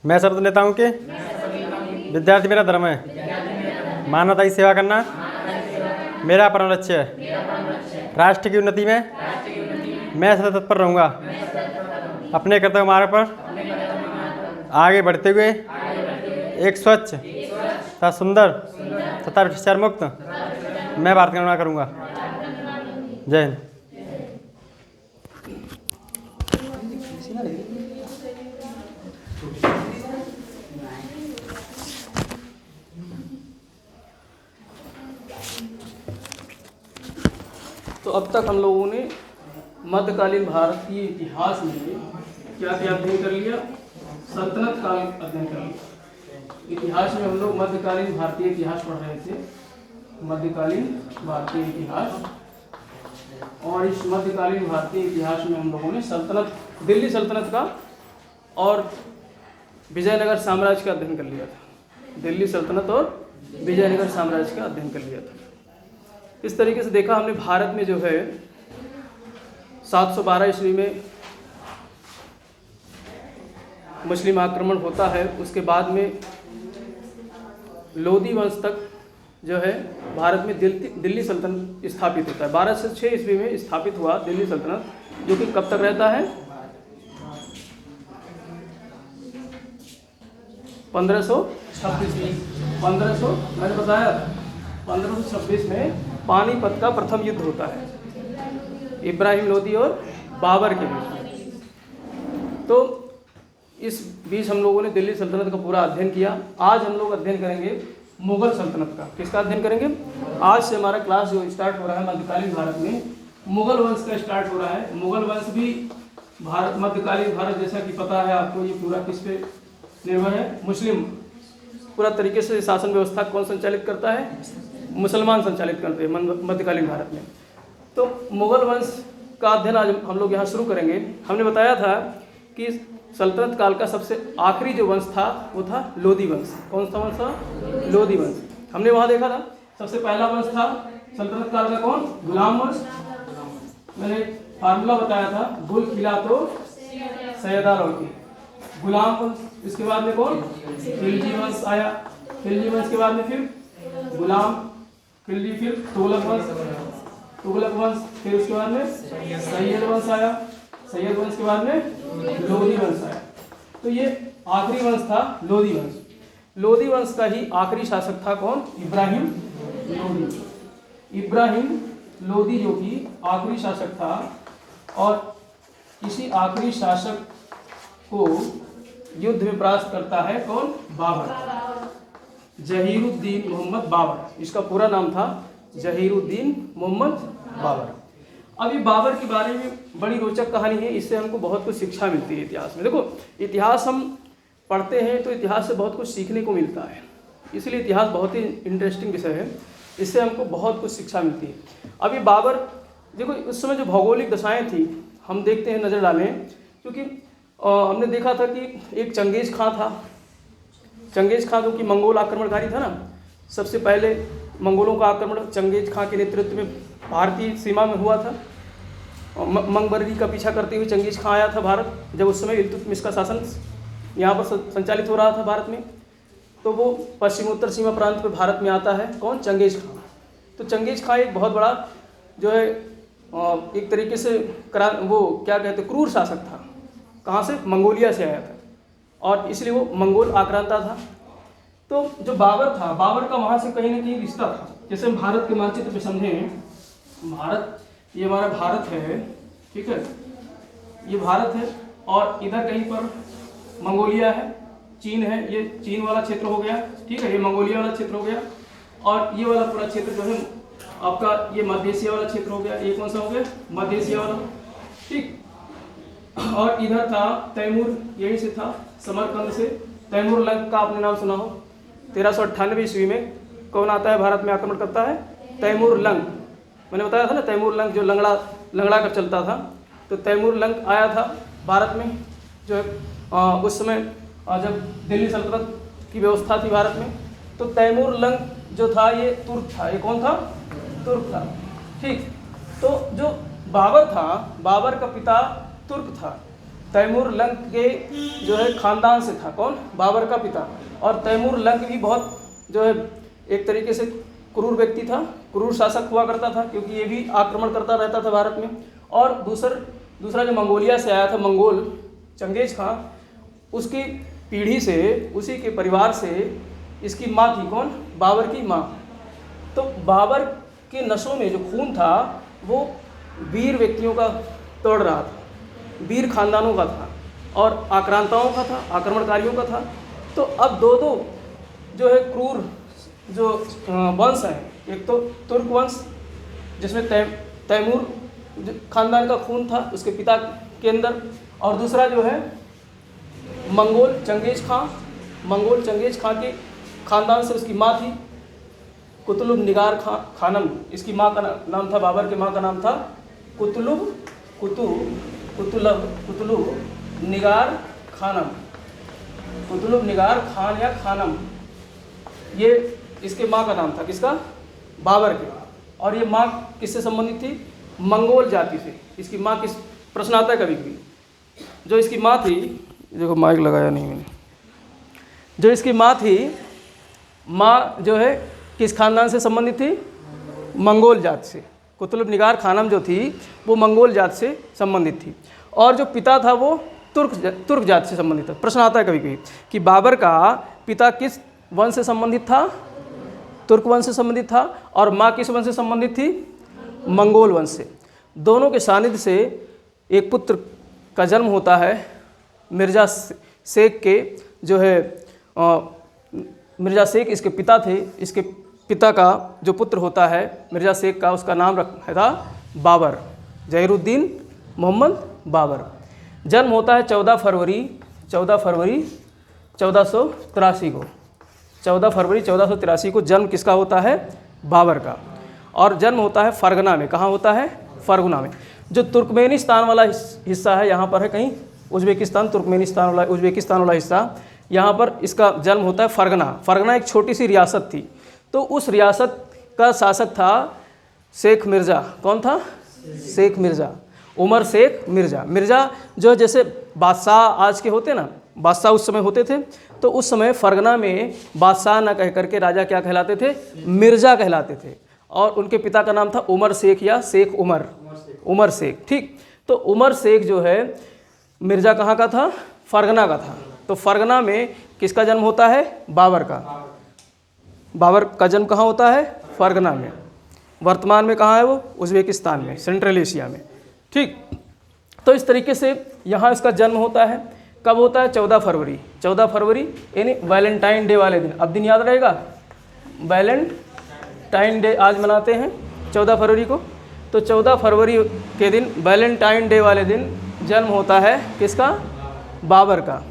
मैं शपथ लेता हूँ कि विद्यार्थी मेरा धर्म है। मानवता की सेवा करना मेरा परम लक्ष्य है। राष्ट्र की उन्नति में मैं सदा तत्पर रहूँगा। अपने कर्तव्य मार्ग पर आगे बढ़ते हुए एक स्वच्छ तथा सुंदर तथा भ्रष्टाचार मुक्त मैं भारत का निर्माण करूँगा। जय हिंद। तो अब तक हम लोगों ने मध्यकालीन भारतीय इतिहास में क्या क्या अध्ययन कर लिया? सल्तनत काल अध्ययन कर लिया। इतिहास में हम लोग मध्यकालीन भारतीय इतिहास पढ़ रहे थे, मध्यकालीन भारतीय इतिहास। और इस मध्यकालीन भारतीय इतिहास में हम लोगों ने सल्तनत, दिल्ली सल्तनत का और विजयनगर साम्राज्य का अध्ययन कर लिया था। दिल्ली सल्तनत और विजयनगर साम्राज्य का अध्ययन कर लिया था। इस तरीके से देखा हमने भारत में जो है 712 ईस्वी में मुस्लिम आक्रमण होता है। उसके बाद में लोधी वंश तक जो है भारत में दिल्ली सल्तनत स्थापित होता है। 1206 ईस्वी में स्थापित हुआ दिल्ली सल्तनत, जो कि कब तक रहता है? 1526 में। मैंने बताया 1526 में पानीपत का प्रथम युद्ध होता है इब्राहिम लोदी और बाबर के बीच में। तो इस बीच हम लोगों ने दिल्ली सल्तनत का पूरा अध्ययन किया। आज हम लोग अध्ययन करेंगे मुगल सल्तनत का। किसका अध्ययन करेंगे? आज से हमारा क्लास जो स्टार्ट हो रहा है मध्यकालीन भारत में, मुगल वंश का स्टार्ट हो रहा है। मुगल वंश भी भारत, मध्यकालीन भारत जैसा कि पता है आपको, ये पूरा किस पे निर्भर है? मुस्लिम। पूरा तरीके से शासन व्यवस्था कौन संचालित करता है? मुसलमान संचालित करते हैं मध्यकालीन भारत में। तो मुगल वंश का अध्ययन आज हम लोग यहाँ शुरू करेंगे। हमने बताया था कि सल्तनत काल का सबसे आखिरी जो वंश था वो था लोधी वंश। कौन सा वंश था? लोधी वंश। हमने वहाँ देखा था सबसे पहला वंश था सल्तनत काल का कौन? गुलाम वंश। मैंने फार्मूला बताया था, गुल खिला तो सैयदा लौकी। गुलाम वंश। इसके बाद में कौन? खिलजी वंश आया। खिलजी वंश के बाद में फिर गुलाम, खिलजी, फिर तुगलक वंश, तुगलक वंश, फिर उसके बाद में सैयद वंश आया। सैयद वंश के बाद में लोधी वंश आया। तो ये आखिरी वंश था लोधी वंश। लोधी वंश का ही आखिरी शासक था कौन? इब्राहिम लोधी। इब्राहिम लोधी जो कि आखिरी शासक था, और इसी आखिरी शासक को युद्ध में परास्त करता है कौन? बाबर। जहीरुद्दीन मोहम्मद बाबर। इसका पूरा नाम था जहीरुद्दीन मोहम्मद बाबर। अभी बाबर के बारे में बड़ी रोचक कहानी है। इससे हमको बहुत कुछ शिक्षा मिलती है इतिहास में। देखो, इतिहास हम पढ़ते हैं तो इतिहास से बहुत कुछ सीखने को मिलता है, इसलिए इतिहास बहुत ही इंटरेस्टिंग विषय है। इससे हमको बहुत कुछ शिक्षा मिलती है। अभी बाबर, देखो उस समय जो भौगोलिक दशाएं थी, हम देखते हैं, नज़र डालें, क्योंकि हमने देखा था कि एक चंगेज खां था। चंगेज खां जो कि मंगोल आक्रमणकारी था ना, सबसे पहले मंगोलों का आक्रमण चंगेज खां के नेतृत्व में भारतीय सीमा में हुआ था। मंगबर्री का पीछा करते हुए चंगेज खां आया था भारत, जब उस समय इल्तुतमिश का शासन यहाँ पर संचालित हो रहा था भारत में। तो वो पश्चिमोत्तर सीमा प्रांत पे भारत में आता है कौन? चंगेज खां। तो चंगेज खां एक बहुत बड़ा जो है एक तरीके से वो क्या कहते, क्रूर शासक था। कहाँ से? मंगोलिया से आया था, और इसलिए वो मंगोल आक्रांता था। तो जो बाबर था, बाबर का वहाँ से कहीं ना कहीं रिश्ता था। जैसे हम भारत के मानचित्र पे समझें, भारत, ये हमारा भारत है, ठीक है, ये भारत है, और इधर कहीं पर मंगोलिया है, चीन है, ये चीन वाला क्षेत्र हो गया, ठीक है, ये मंगोलिया वाला क्षेत्र हो गया, और ये वाला पूरा क्षेत्र जो है आपका ये मध्य एशिया वाला क्षेत्र हो गया। ये कौन सा हो गया? मध्य एशिया वाला, ठीक। और इधर था तैमूर, यहीं से था, समरकंद से। तैमूर लंग का आपने नाम सुना हो। 1398 ईस्वी में कौन आता है भारत में, आक्रमण करता है? तैमूर लंग। मैंने बताया था ना, तैमूर लंग जो लंगड़ा कर चलता था। तो तैमूर लंग आया था भारत में, जो है उस समय जब दिल्ली सल्तनत की व्यवस्था थी भारत में। तो तैमूर लंग जो था ये तुर्क था। ये कौन था? तुर्क था, ठीक। तो जो बाबर था, बाबर का पिता तुर्क था, तैमूर लंग के जो है खानदान से था। कौन? बाबर का पिता। और तैमूर लंग भी बहुत जो है एक तरीके से क्रूर व्यक्ति था, क्रूर शासक हुआ करता था, क्योंकि ये भी आक्रमण करता रहता था भारत में। और दूसरा जो मंगोलिया से आया था, मंगोल चंगेज खां, उसकी पीढ़ी से, उसी के परिवार से इसकी माँ थी। कौन? बाबर की माँ। तो बाबर के नसों में जो खून था वो वीर व्यक्तियों का दौड़ रहा था, वीर खानदानों का था और आक्रांताओं का था, आक्रमणकारियों का था। तो अब दो जो है क्रूर जो वंश हैं, एक तो तुर्क वंश जिसमें तैमूर खानदान का खून था उसके पिता के अंदर, और दूसरा जो है मंगोल चंगेज खां के खानदान से उसकी माँ थी कुतुलुब निगार खानम। इसकी माँ का नाम था, बाबर की माँ का नाम था कुतुलुब निगार खानम, कुतुलुब निगार खान या खानम, ये इसके माँ का नाम था। किसका? बाबर के। और ये माँ किससे संबंधित थी? मंगोल जाति से। इसकी माँ किस, प्रश्न आता है कभी कभी, जो इसकी माँ थी, देखो माइक लगाया नहीं मैंने, जो इसकी माँ थी, माँ जो है किस खानदान से संबंधित थी? मंगोल जात से। कुतुब निगार खानम जो थी वो मंगोल जात से संबंधित थी, और जो पिता था वो तुर्क जात से संबंधित था। प्रश्न आता है कभी कभी कि बाबर का पिता किस वंश से संबंधित था? तुर्क वंश से संबंधित था, और माँ किस वंश से संबंधित थी? मंगोल वंश से। दोनों के सानिध्य से एक पुत्र का जन्म होता है मिर्ज़ा शेख के, जो है मिर्ज़ा शेख इसके पिता थे। इसके पिता का जो पुत्र होता है मिर्ज़ा शेख का, उसका नाम रखा था बाबर, ज़हीरुद्दीन मोहम्मद बाबर। जन्म होता है 14 फरवरी 1483 को। 14 फरवरी 1483 को जन्म किसका होता है? बाबर का। और जन्म होता है फरगना में। कहाँ होता है? फरगना में। जो तुर्कमेनिस्तान वाला हिस्सा है, यहाँ पर है कहीं उज़्बेकिस्तान, तुर्कमेनिस्तान वाला उज़्बेकिस्तान वाला हिस्सा, यहाँ पर इसका जन्म होता है फरगना। फरगना एक छोटी सी रियासत थी, तो उस रियासत का शासक था शेख मिर्ज़ा। कौन था? शेख मिर्ज़ा, उमर शेख मिर्ज़ा। मिर्ज़ा जो जैसे बादशाह आज के होते ना, बादशाह उस समय होते थे, तो उस समय फरगना में बादशाह ना कह करके राजा क्या कहलाते थे? मिर्ज़ा कहलाते थे। और उनके पिता का नाम था उमर शेख या शेख उमर शेख। ठीक, तो उमर शेख जो है मिर्ज़ा कहाँ का था? फरगना का था। तो फरगना में किसका जन्म होता है? बाबर का। बाबर का जन्म कहाँ होता है? फरगना में। वर्तमान में कहाँ है वो? उज़्बेकिस्तान में, सेंट्रल एशिया में। ठीक, तो इस तरीके से यहाँ इसका जन्म होता है। कब होता है? 14 फरवरी यानी वैलेंटाइन डे वाले दिन। अब दिन याद रहेगा, वैलेंटाइन डे आज मनाते हैं 14 फरवरी को। तो 14 फरवरी के दिन, वैलेंटाइन डे वाले दिन जन्म होता है किसका? बाबर का।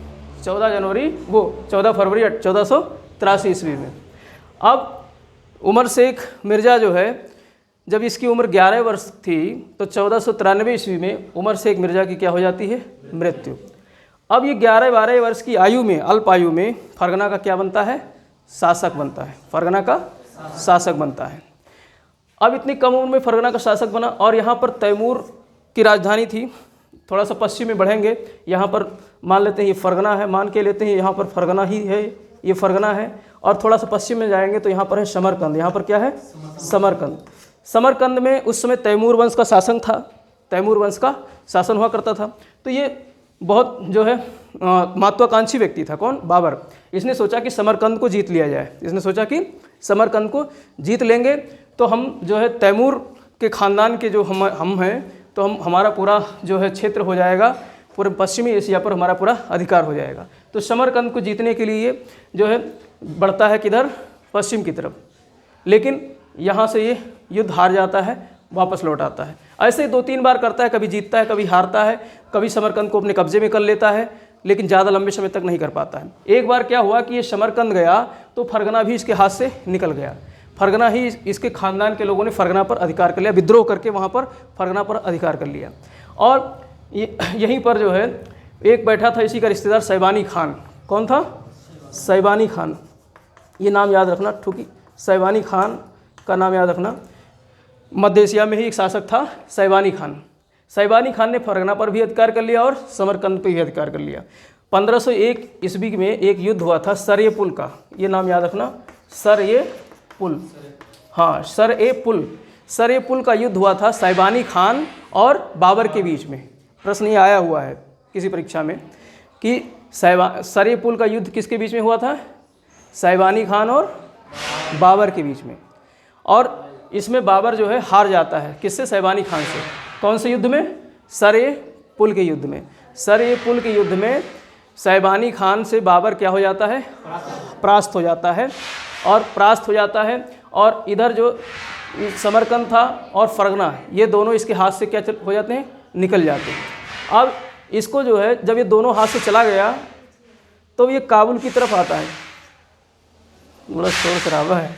14 फरवरी 1483 ईस्वी में। अब उमर शेख मिर्ज़ा जो है, जब इसकी उम्र 11 वर्ष थी तो 1493 ईस्वी में उमर शेख मिर्ज़ा की क्या हो जाती है? मृत्यु। अब ये 11-12 वर्ष की आयु में, अल्प आयु में, फरगना का क्या बनता है? शासक बनता है। फरगना का शासक बनता है। अब इतनी कम उम्र में फरगना का शासक बना, और यहाँ पर तैमूर की राजधानी थी। थोड़ा सा पश्चिम में बढ़ेंगे, यहाँ पर मान लेते हैं ये फरगना है, मान के लेते हैं यहाँ पर फरगना ही है, ये फरगना है। और थोड़ा सा पश्चिम में जाएंगे तो यहाँ पर है समरकंद। यहाँ पर क्या है? समरकंद। समरकंद में उस समय तैमूर वंश का शासन था, तैमूर वंश का शासन हुआ करता था। तो ये बहुत जो है महत्वाकांक्षी व्यक्ति था। कौन? बाबर। इसने सोचा कि समरकंद को जीत लिया जाए। इसने सोचा कि समरकंद को जीत लेंगे तो हम जो है तैमूर के ख़ानदान के जो हम हैं, तो हमारा पूरा जो है क्षेत्र हो जाएगा, पूरे पश्चिमी एशिया पर हमारा पूरा अधिकार हो जाएगा। तो समरकंद को जीतने के लिए जो है बढ़ता है किधर? पश्चिम की तरफ। लेकिन यहाँ से ये युद्ध हार जाता है, वापस लौट आता है। ऐसे 2-3 बार करता है, कभी जीतता है, कभी हारता है, कभी समरकंद को अपने कब्जे में कर लेता है, लेकिन ज़्यादा लंबे समय तक नहीं कर पाता है। एक बार क्या हुआ कि ये समरकंद गया तो फरगना भी इसके हाथ से निकल गया। फरगना ही, इसके ख़ानदान के लोगों ने फरगना पर अधिकार कर लिया, विद्रोह करके वहाँ पर फरगना पर अधिकार कर लिया। और यहीं पर जो है एक बैठा था इसी का रिश्तेदार सैबानी खान। कौन था? सैबानी खान। ये नाम याद रखना, ठुकी सैबानी खान का नाम याद रखना। मध्य एशिया में ही एक शासक था सैबानी खान। साइबानी खान ने फरगना पर भी अधिकार कर लिया और समरकंद पर भी अधिकार कर लिया। 1501 ईस्वी में एक युद्ध हुआ था सर-ए-पुल का, ये नाम याद रखना, सर-ए-पुल। हाँ, सर-ए-पुल, सर-ए-पुल का युद्ध हुआ था साइबानी खान और बाबर के बीच में। प्रश्न ये आया हुआ है किसी परीक्षा में कि सर-ए-पुल का युद्ध किसके बीच में हुआ था? साइबानी खान और बाबर के बीच में। और इसमें बाबर जो है हार जाता है, किससे? साइबानी खान से। कौन से युद्ध में? सर-ए-पुल के युद्ध में। सर-ए-पुल के युद्ध में साइबानी खान से बाबर क्या हो जाता है? परास्त हो जाता है। और परास्त हो जाता है और इधर जो समरकंद था और फरगना, ये दोनों इसके हाथ से क्या हो जाते हैं? निकल जाते हैं। अब इसको जो है जब ये दोनों हाथ से चला गया तो ये काबुल की तरफ आता है। बड़ा शोर शराबा है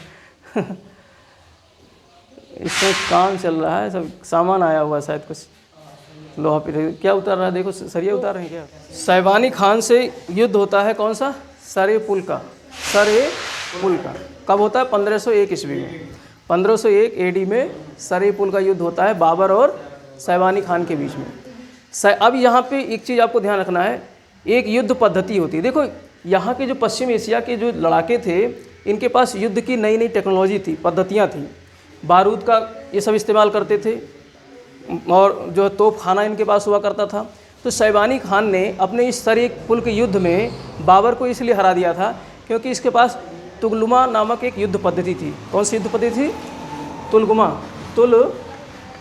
इसमें काम चल रहा है, सब सामान आया हुआ है शायद, कुछ लोहा पे क्या उतार रहा है, देखो सरिया उतार रहे हैं क्या। साइबानी खान से युद्ध होता है कौन सा? सर-ए-पुल का। सर-ए-पुल का कब होता है? 1501 ईस्वी में। 1501 एडी में सर-ए-पुल का युद्ध होता है बाबर और साइबानी खान के बीच में। अब यहाँ पे एक चीज़ आपको ध्यान रखना है, एक युद्ध पद्धति होती है। देखो यहाँ के जो पश्चिम एशिया के जो लड़ाके थे, इनके पास युद्ध की नई नई टेक्नोलॉजी थी, पद्धतियाँ थी, बारूद का ये सब इस्तेमाल करते थे और जो तोप खाना इनके पास हुआ करता था। तो साइबानी खान ने अपने इस सर-ए-पुल के युद्ध में बाबर को इसलिए हरा दिया था क्योंकि इसके पास तुगलुमा नामक एक युद्ध पद्धति थी। कौन सी युद्ध पद्धति थी?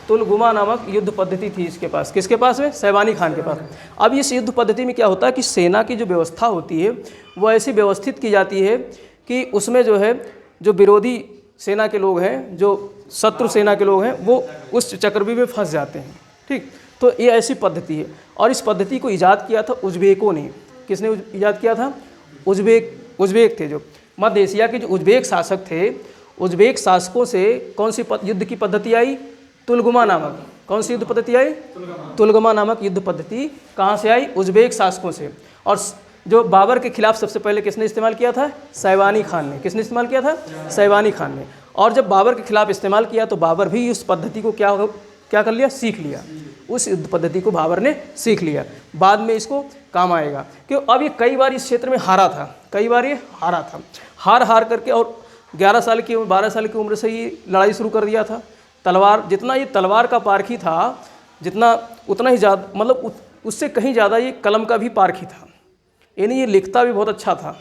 तुलगुमा नामक युद्ध पद्धति थी इसके पास। किसके पास में? साइबानी खान के पास। अब इस युद्ध पद्धति में क्या होता है कि सेना की जो व्यवस्था होती है वो ऐसी व्यवस्थित की जाती है कि उसमें जो है जो विरोधी सेना के लोग हैं, जो शत्रु सेना के लोग हैं, वो उस चक्रव्यूह में फंस जाते हैं। ठीक, तो ये ऐसी पद्धति है। और इस पद्धति को ईजाद किया था उज़्बेकों ने। किसने ईजाद किया था? उज़्बेक थे। जो मध्य एशिया के जो उज़्बेक शासक थे, उज़्बेक शासकों से कौन सी युद्ध की पद्धति आई? तुलगुमा नामक। कौन सी युद्ध पद्धति आई? तुलगुमा नामक युद्ध पद्धति कहाँ से आई? उज़्बेक शासकों से। और जो बाबर के खिलाफ सबसे पहले किसने इस्तेमाल किया था? साइबानी खान ने। किसने इस्तेमाल किया था? साइबानी खान ने। और जब बाबर के खिलाफ इस्तेमाल किया तो बाबर भी उस पद्धति को क्या कर लिया? सीख लिया। उस युद्ध पद्धति को बाबर ने सीख लिया, बाद में इसको काम आएगा। क्यों? अब ये कई बार इस क्षेत्र में हारा था, कई बार ये हारा था, हार करके, और 11 साल की 12 साल की उम्र से ही लड़ाई शुरू कर दिया था। तलवार, जितना ये तलवार का पारखी था, उतना ही ज़्यादा, मतलब उससे कहीं ज़्यादा ये कलम का भी पारखी था। यानी ये लिखता भी बहुत अच्छा था।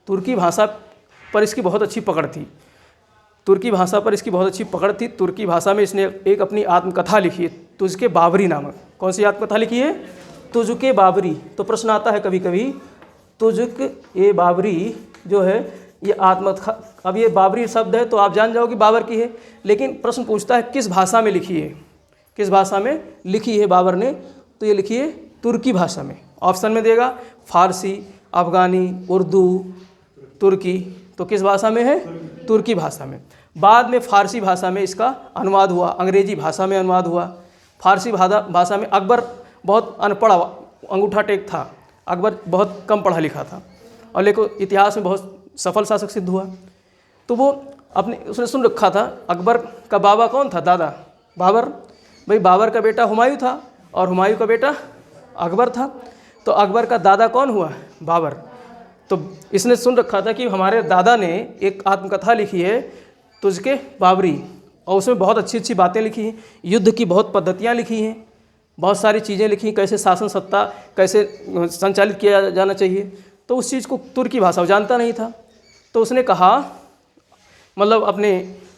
तुर्की भाषा पर इसकी बहुत अच्छी पकड़ थी। तुर्की भाषा में इसने एक अपनी आत्मकथा लिखी है, तुझके बाबरी नामक। कौन सी आत्मकथा लिखी है? तुझके बाबरी। तो प्रश्न आता है कभी कभी, तुझके बाबरी जो है ये आत्मकथा, अब ये बाबरी शब्द है तो आप जान जाओ कि बाबर की है, लेकिन प्रश्न पूछता है किस भाषा में लिखी है? किस भाषा में लिखी है बाबर ने? तो ये लिखी है तुर्की भाषा में। ऑप्शन में देगा फारसी, अफगानी, उर्दू, तुर्की। तो किस भाषा में है? तुर्की भाषा में। बाद में फारसी भाषा में इसका अनुवाद हुआ, अंग्रेजी भाषा में अनुवाद हुआ। फारसी भाषा में अकबर बहुत अनपढ़ अंगूठा टेक था, अकबर बहुत कम पढ़ा लिखा था और लेकिन इतिहास में बहुत सफल शासक सिद्ध हुआ। तो वो उसने सुन रखा था, अकबर का बाबा कौन था? दादा बाबर। भाई बाबर का बेटा हुमायूं था और हुमायूं का बेटा अकबर था, तो अकबर का दादा कौन हुआ? बाबर। तो इसने सुन रखा था कि हमारे दादा ने एक आत्मकथा लिखी है तुझके बाबरी, और उसमें बहुत अच्छी अच्छी बातें लिखी हैं, युद्ध की बहुत पद्धतियाँ लिखी हैं, बहुत सारी चीज़ें लिखी, कैसे शासन सत्ता कैसे संचालित किया जाना चाहिए। तो उस चीज़ को तुर्की भाषा वो जानता नहीं था, तो उसने कहा मतलब अपने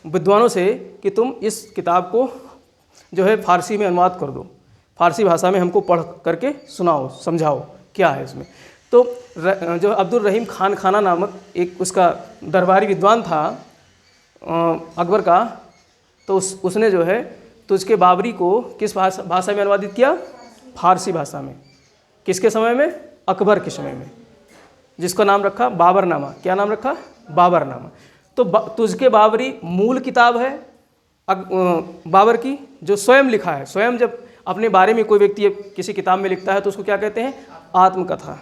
विद्वानों से कि तुम इस किताब को जो है फारसी में अनुवाद कर दो, फारसी भाषा में हमको पढ़ करके सुनाओ, समझाओ क्या है इसमें। तो जो अब्दुल रहीम खान खाना नामक एक उसका दरबारी विद्वान था अकबर का, तो उसने जो है तुझके बाबरी को किस भाषा में अनुवादित किया? फारसी भाषा में। किसके समय में? अकबर के समय में, जिसका नाम रखा बाबरनामा। क्या नाम रखा? बाबरनामा। तो तुझके बाबरी मूल किताब है बाबर की, जो स्वयं लिखा है। स्वयं जब अपने बारे में कोई व्यक्ति किसी किताब में लिखता है तो उसको क्या कहते हैं? आत्मकथा,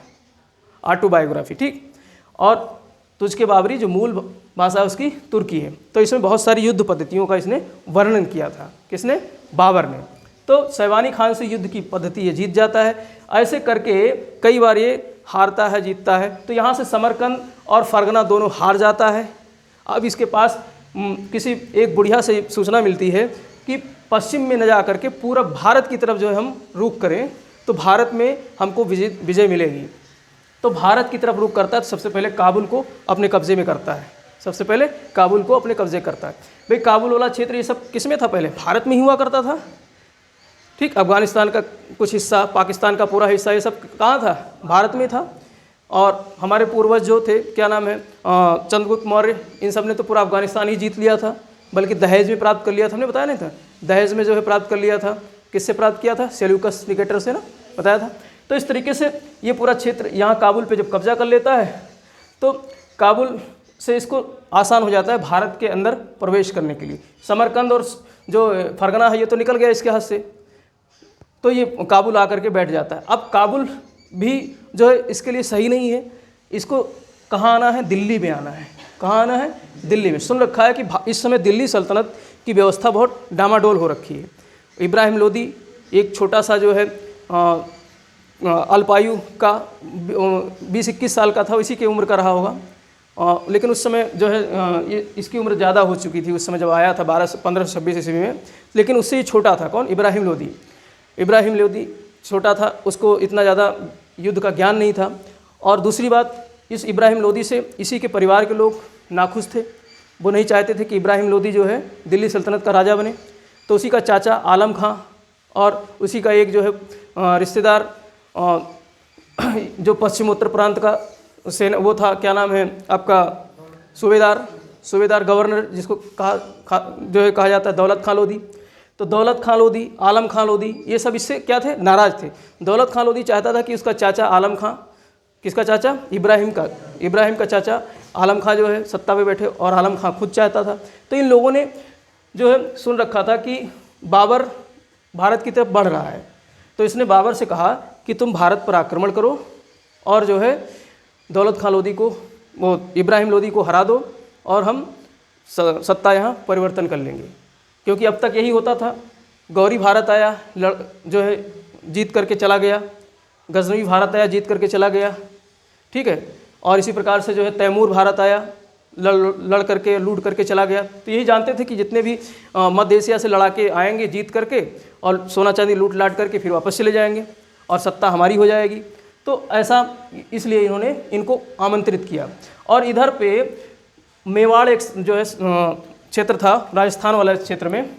ऑटोबायोग्राफी। ठीक। और तुझके बाबरी जो मूल भाषा उसकी तुर्की है। तो इसमें बहुत सारी युद्ध पद्धतियों का इसने वर्णन किया था। किसने? बाबर ने। तो सैवानी खान से युद्ध की पद्धति ये जीत जाता है। ऐसे करके कई बार ये हारता है, जीतता है। तो यहाँ से समरकंद और फरगना दोनों हार जाता है। अब इसके पास किसी एक बुढ़िया से सूचना मिलती है कि पश्चिम में न जा करके पूरा भारत की तरफ जो है हम रुख करें तो भारत में हमको विजय मिलेगी। तो भारत की तरफ रुख करता है तो सबसे पहले काबुल को अपने कब्जे में करता है। सबसे पहले काबुल को अपने कब्जे करता है। भाई काबुल वाला क्षेत्र ये सब किस में था? पहले भारत में ही हुआ करता था। ठीक, अफगानिस्तान का कुछ हिस्सा, पाकिस्तान का पूरा हिस्सा, ये सब कहाँ था? भारत में था। और हमारे पूर्वज जो थे, क्या नाम है, चंद्रगुप्त मौर्य, इन सब ने तो पूरा अफगानिस्तान ही जीत लिया था, बल्कि दहेज में प्राप्त कर लिया था। हमने बताया नहीं था? दहेज में जो है प्राप्त कर लिया था। किससे प्राप्त किया था? सेल्यूकस निकेटर से ना, बताया था। तो इस तरीके से ये पूरा क्षेत्र यहाँ काबुल पे जब कब्जा कर लेता है तो काबुल से इसको आसान हो जाता है भारत के अंदर प्रवेश करने के लिए। समरकंद और जो फरगना है ये तो निकल गया इसके हाथ से, तो ये काबुल आकर के बैठ जाता है। अब काबुल भी जो है इसके लिए सही नहीं है। इसको कहाँ आना है? दिल्ली में आना है। कहाँ आना है? दिल्ली में। सुन रखा है कि इस समय दिल्ली सल्तनत की व्यवस्था बहुत डामाडोल हो रखी है। इब्राहिम लोदी एक छोटा सा जो है अल्पायु का 20-21 साल का था, इसी की उम्र का रहा होगा। लेकिन उस समय जो है इसकी उम्र ज़्यादा हो चुकी थी उस समय जब आया था 1526 ईस्वी में। लेकिन उससे ही छोटा था। कौन? इब्राहिम लोदी। इब्राहिम लोदी छोटा था, उसको इतना ज़्यादा युद्ध का ज्ञान नहीं था। और दूसरी बात, इस इब्राहिम लोदी से इसी के परिवार के लोग नाखुश थे। वो नहीं चाहते थे कि इब्राहिम लोदी जो है दिल्ली सल्तनत का राजा बने। तो उसी का चाचा आलम खां और उसी का एक जो है रिश्तेदार जो पश्चिम उत्तर प्रांत का सेना, वो था, क्या नाम है आपका, सूबेदार गवर्नर, जिसको जो है कहा जाता है दौलत खां लोदी। तो दौलत खां लोदी, आलम खां लोदी, ये सब इससे क्या थे? नाराज़ थे। दौलत खां लोदी चाहता था कि उसका चाचा आलम खां, किसका चाचा? इब्राहिम का चाचा आलम खां जो है सत्ता पे बैठे, और आलम खां खुद चाहता था। तो इन लोगों ने जो है सुन रखा था कि बाबर भारत की तरफ बढ़ रहा है। तो इसने बाबर से कहा कि तुम भारत पर आक्रमण करो और जो है दौलत खां लोदी को, वो इब्राहिम लोदी को हरा दो और हम सत्ता यहाँ परिवर्तन कर लेंगे। क्योंकि अब तक यही होता था। गौरी भारत आया, जो है जीत करके चला गया। गजनवी भारत आया, जीत करके चला गया। ठीक है। और इसी प्रकार से जो है तैमूर भारत आया, लड़ करके लूट करके चला गया। तो यही जानते थे कि जितने भी मध्य एशिया से लड़ा के आएंगे जीत करके और सोना चांदी लूट लाट करके फिर वापस चले जाएंगे और सत्ता हमारी हो जाएगी। तो ऐसा इसलिए इन्होंने इनको आमंत्रित किया। और इधर पे मेवाड़ एक जो है क्षेत्र था, राजस्थान वाले क्षेत्र में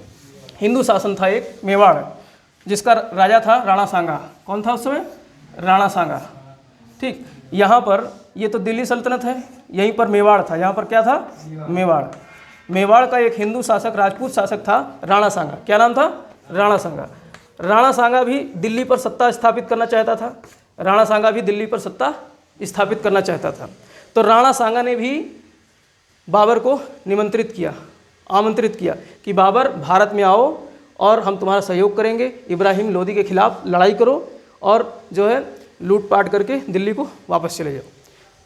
हिंदू शासन था एक मेवाड़, जिसका राजा था राणा सांगा। कौन था उस समय? राणा सांगा। ठीक, यहाँ पर ये तो दिल्ली सल्तनत है, यहीं पर मेवाड़ था। यहाँ पर क्या था? मेवाड़। मेवाड़ का एक हिंदू शासक, राजपूत शासक था राणा सांगा। क्या नाम था? राणा सांगा। राणा सांगा भी दिल्ली पर सत्ता स्थापित करना चाहता था। राणा सांगा भी दिल्ली पर सत्ता स्थापित करना चाहता था। तो राणा सांगा ने भी बाबर को आमंत्रित किया कि बाबर भारत में आओ और हम तुम्हारा सहयोग करेंगे, इब्राहिम लोदी के खिलाफ लड़ाई करो और जो है लूटपाट करके दिल्ली को वापस चले जाओ।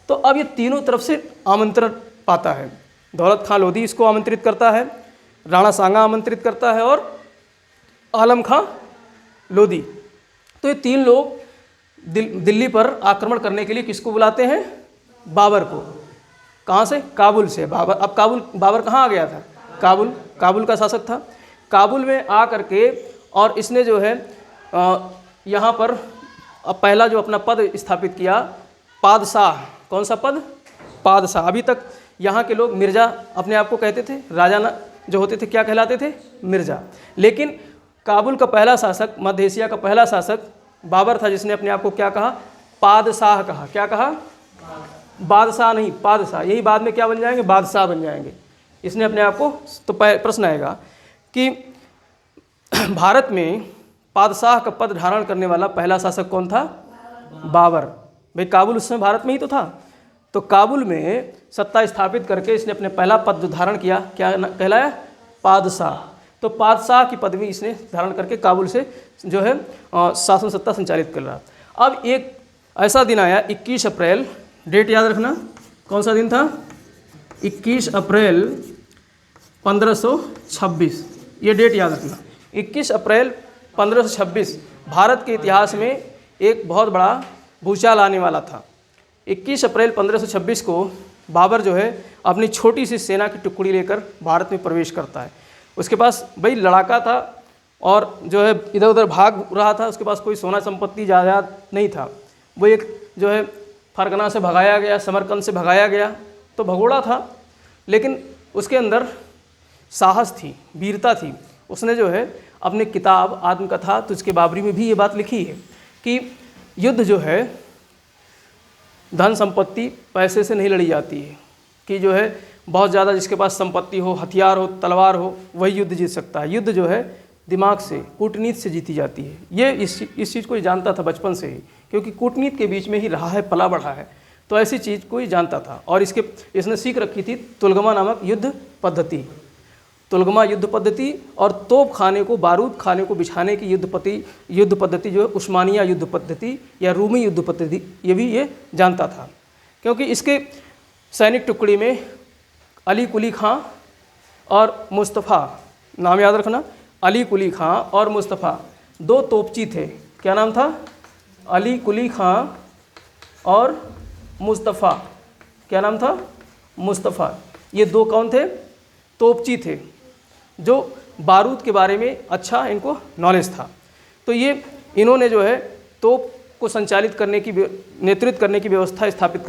तो अब ये तीनों तरफ से आमंत्रण पाता है। दौलत खां लोदी इसको आमंत्रित करता है, राणा सांगा आमंत्रित करता है और आलम खां लोदी। तो ये तीन लोग दिल्ली पर आक्रमण करने के लिए किसको बुलाते हैं? बाबर को। कहाँ से? काबुल से। अब बाबर कहाँ आ गया था? काबुल का शासक था। काबुल में आ करके और इसने जो है यहाँ पर पहला जो अपना पद स्थापित किया, पादशाह। कौन सा पद? पादशाह। अभी तक यहाँ के लोग मिर्जा अपने आप को कहते थे, राजा ना जो होते थे क्या कहलाते थे? मिर्जा। लेकिन काबुल का पहला शासक, मध्य एशिया का पहला शासक बाबर था, जिसने अपने आप को क्या कहा? पादशाह कहा। क्या कहा? बादशाह नहीं, पादशाह। यही बाद में क्या बन जाएंगे? बादशाह बन जाएंगे। इसने अपने आप को, तो प्रश्न आएगा कि भारत में पादशाह का पद धारण करने वाला पहला शासक कौन था? बाबर। भाई काबुल उस समय भारत में ही तो था। तो काबुल में सत्ता स्थापित करके इसने अपने पहला पद जो धारण किया, क्या कहलाया? पादशाह। तो पादशाह की पदवी इसने धारण करके काबुल से जो है शासन सत्ता संचालित कर रहा। अब एक ऐसा दिन आया 21 अप्रैल, डेट याद रखना, कौन सा दिन था? 21 अप्रैल 1526, ये डेट याद रखना। 21 अप्रैल 1526 भारत के इतिहास में एक बहुत बड़ा भूचाल आने वाला था। 21 अप्रैल 1526 को बाबर जो है अपनी छोटी सी सेना की टुकड़ी लेकर भारत में प्रवेश करता है। उसके पास भाई लड़ाका था और जो है इधर उधर भाग रहा था। उसके पास कोई सोना संपत्ति जायदाद नहीं था। वो एक जो है फरगना से भगाया गया, समरकंद से भगाया गया, तो भगोड़ा था, लेकिन उसके अंदर साहस थी, वीरता थी। उसने जो है अपनी किताब आत्मकथा तुझके बाबरी में भी ये बात लिखी है कि युद्ध जो है धन संपत्ति पैसे से नहीं लड़ी जाती है, कि जो है बहुत ज़्यादा जिसके पास संपत्ति हो, हथियार हो, तलवार हो, वही युद्ध जीत सकता है। युद्ध जो है दिमाग से, कूटनीति से जीती जाती है। ये इस चीज़ को ही जानता था बचपन से ही, क्योंकि कूटनीति के बीच में ही रहा है, पला बढ़ा है, तो ऐसी चीज़ को ही जानता था। और इसने सीख रखी थी तुलगमा नामक युद्ध पद्धति, तुलगमा युद्ध पद्धति, और तोप खाने को, बारूद खाने को बिछाने की युद्ध पद्धति जो है उस्मानिया युद्ध पद्धति या रूमी युद्ध पद्धति, ये जानता था। क्योंकि इसके सैनिक टुकड़ी में अली कुली खां और मुस्तफ़ा, नाम याद रखना, अली कुली खां और मुस्तफ़ा, दो तोपची थे। क्या नाम था? अली कुली खां और मुस्तफ़ा। क्या नाम था? मुस्तफ़ा। ये दो कौन थे? तोपची थे, जो बारूद के बारे में अच्छा इनको नॉलेज था। तो ये इन्होंने जो है तोप को संचालित करने की, नेतृत्व करने की व्यवस्था स्थापित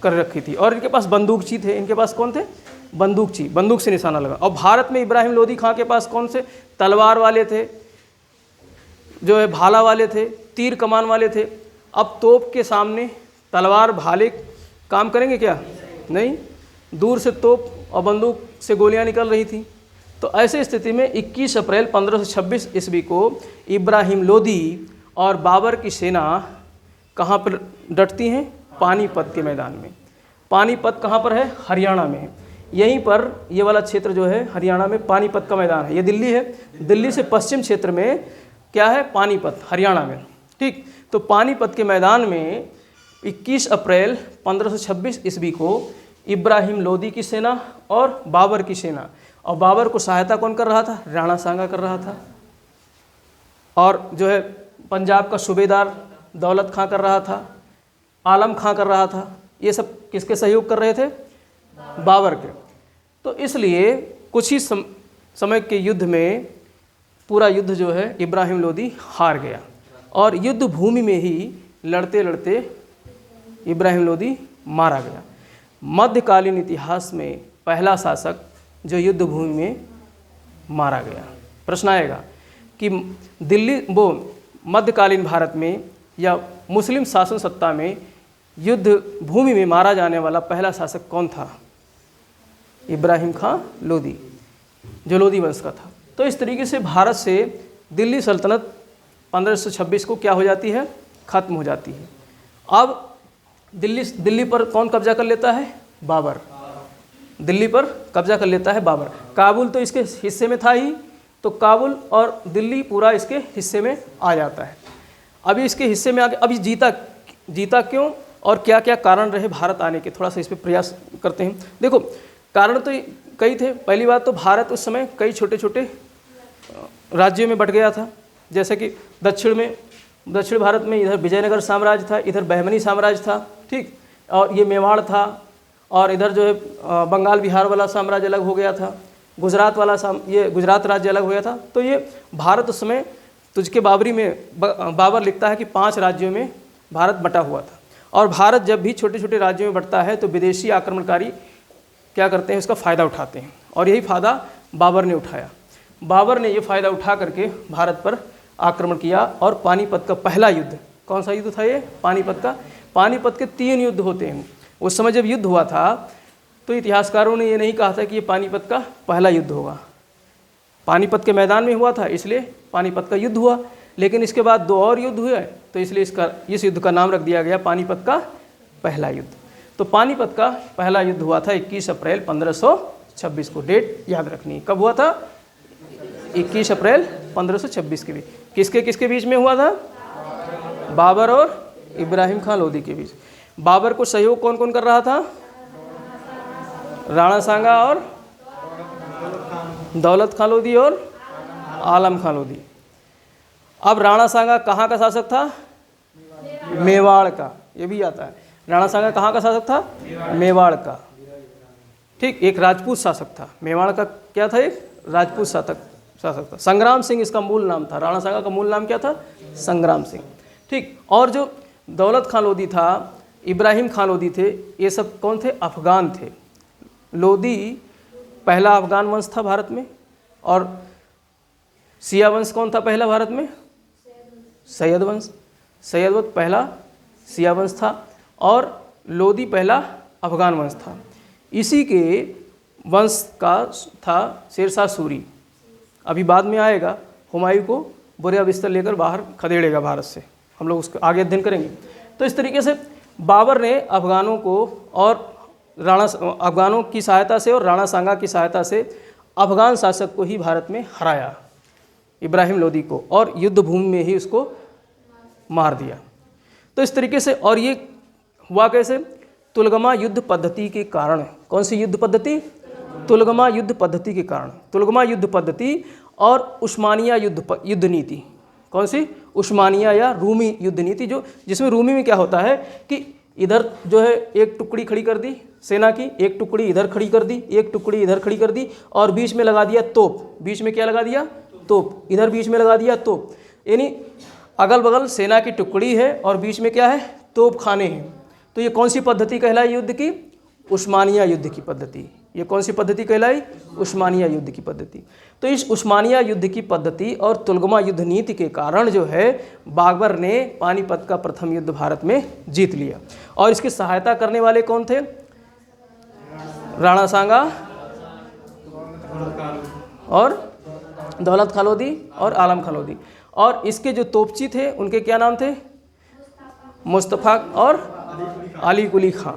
कर रखी थी। और इनके पास बंदूकची थे। इनके पास कौन थे? बंदूकची, बंदूक से निशाना लगा। और भारत में इब्राहिम लोदी खां के पास कौन से? तलवार वाले थे, जो है भाला वाले थे, तीर कमान वाले थे। अब तोप के सामने तलवार भाले काम करेंगे क्या? नहीं, दूर से तोप और बंदूक से गोलियां निकल रही थी। तो ऐसे स्थिति में 21 अप्रैल 1526 ईस्वी को इब्राहिम लोदी और बाबर की सेना कहाँ पर डटती हैं? पानीपत के मैदान में। पानीपत कहाँ पर है? हरियाणा में है। यहीं पर ये वाला क्षेत्र जो है हरियाणा में पानीपत का मैदान है। ये दिल्ली है, दिल्ली से पश्चिम क्षेत्र में क्या है? पानीपत, हरियाणा में। ठीक, तो पानीपत के मैदान में 21 अप्रैल 1526 ईस्वी को इब्राहिम लोदी की सेना और बाबर की सेना, और बाबर को सहायता कौन कर रहा था? राणा सांगा कर रहा था। और जो है पंजाब का सूबेदार दौलत खां कर रहा था, आलम खां कर रहा था। ये सब किसके सहयोग कर रहे थे? बाबर के। तो इसलिए कुछ ही समय के युद्ध में पूरा युद्ध जो है इब्राहिम लोदी हार गया, और युद्ध भूमि में ही लड़ते लड़ते इब्राहिम लोदी मारा गया। मध्यकालीन इतिहास में पहला शासक जो युद्ध भूमि में मारा गया। प्रश्न आएगा कि मध्यकालीन भारत में या मुस्लिम शासन सत्ता में युद्ध भूमि में मारा जाने वाला पहला शासक कौन था? इब्राहिम खां लोदी, जो लोदी वंश का था। तो इस तरीके से भारत से दिल्ली सल्तनत 1526 को क्या हो जाती है? खत्म हो जाती है। अब दिल्ली पर कौन कब्जा कर लेता है? बाबर। दिल्ली पर कब्जा कर लेता है बाबर। काबुल तो इसके हिस्से में था ही, तो काबुल और दिल्ली पूरा इसके हिस्से में आ जाता है। अभी इसके हिस्से में आके अभी जीता क्यों और क्या क्या कारण रहे भारत आने के, थोड़ा सा इस पर प्रयास करते हैं। देखो, कारण तो कई थे। पहली बात तो भारत उस समय कई छोटे छोटे राज्यों में बट गया था। जैसे कि दक्षिण भारत में इधर विजयनगर साम्राज्य था, इधर बहमनी साम्राज्य था, ठीक, और ये मेवाड़ था, और इधर जो है बंगाल बिहार वाला साम्राज्य अलग हो गया था, गुजरात वाला ये गुजरात राज्य अलग हो गया था। तो ये भारत उस समय तुझके बाबरी में बाबर लिखता है कि 5 राज्यों में भारत बटा हुआ था। और भारत जब भी छोटे छोटे राज्यों में बढ़ता है तो विदेशी आक्रमणकारी क्या करते हैं? उसका फ़ायदा उठाते हैं, और यही फ़ायदा बाबर ने उठाया। बाबर ने ये फ़ायदा उठा करके भारत पर आक्रमण किया, और पानीपत का पहला युद्ध, कौन सा युद्ध था ये? पानीपत का। पानीपत के 3 युद्ध होते हैं। उस समय जब युद्ध हुआ था तो इतिहासकारों ने ये नहीं कहा था कि ये पानीपत का पहला युद्ध होगा। पानीपत के मैदान में हुआ था इसलिए पानीपत का युद्ध हुआ, लेकिन इसके बाद 2 और युद्ध हुए, तो इसलिए इस युद्ध का नाम रख दिया गया पानीपत का पहला युद्ध। तो पानीपत का पहला युद्ध हुआ था 21 अप्रैल 1526 को। डेट याद रखनी है, कब हुआ था? 21 अप्रैल 1526 के बीच। किसके बीच में हुआ था? बाबर और इब्राहिम खां लोदी के बीच। बाबर को सहयोग कौन कौन कर रहा था? राणा सांगा और दौलत खां लोदी और आलम खां लोदी। अब राणा सांगा कहाँ का शासक था? मेवाड़ का, ये भी आता है। राणा सांगा कहाँ का शासक था? मेवाड़ का। ठीक, एक राजपूत शासक था। मेवाड़ का क्या था? एक राजपूत शासक था। संग्राम सिंह इसका मूल नाम था। राणा सांगा का मूल नाम क्या था? संग्राम सिंह। ठीक, और जो दौलत खान लोधी था, इब्राहिम खान लोधी थे, ये सब कौन थे? अफगान थे। लोधी पहला अफगान वंश था भारत में। और सिया वंश कौन था पहला भारत में? सैयद वंश। सैयद वंश पहला सिया वंश था और लोधी पहला अफगान वंश था। इसी के वंश का था शेरशाह सूरी। अभी बाद में आएगा, हुमायूं को बोरिया बिस्तर लेकर बाहर खदेड़ेगा भारत से, हम लोग उसका आगे अध्ययन करेंगे। तो इस तरीके से बाबर ने अफगानों को और अफगानों की सहायता से और राणा सांगा की सहायता से अफगान शासक को ही भारत में हराया, इब्राहिम लोदी को, और युद्ध भूमि में ही उसको मार दिया। तो इस तरीके से, और ये हुआ कैसे? तुलगमा युद्ध पद्धति के कारण। कौन सी युद्ध पद्धति? तुलगमा युद्ध पद्धति के कारण। तुलगमा युद्ध पद्धति और उस्मानिया युद्ध नीति। कौन सी? उस्मानिया या रूमी युद्ध नीति, जो जिसमें रूमी में क्या होता है कि इधर जो है एक टुकड़ी खड़ी कर दी सेना की, एक टुकड़ी इधर खड़ी कर दी, एक टुकड़ी इधर खड़ी कर दी, और बीच में लगा दिया तोप। बीच में क्या लगा दिया? तोप। इधर बीच में लगा दिया तोप। यानी अगल बगल सेना की टुकड़ी है और बीच में क्या है? तोप खाने हैं। तो ये कौन सी पद्धति कहलाई युद्ध की? उस्मानिया युद्ध की पद्धति। ये कौन सी पद्धति कहलाई? उस्मानिया युद्ध की पद्धति। तो इस उस्मानिया युद्ध की पद्धति और तुलगमा युद्ध नीति के कारण जो है बाबर ने पानीपत का प्रथम युद्ध भारत में जीत लिया। और इसकी सहायता करने वाले कौन थे? राणा सांगा और दौलत खान लोधी और आलम खान लोधी। और इसके जो तोपची थे उनके क्या नाम थे? मुस्तफ़ा और अली कुली खां।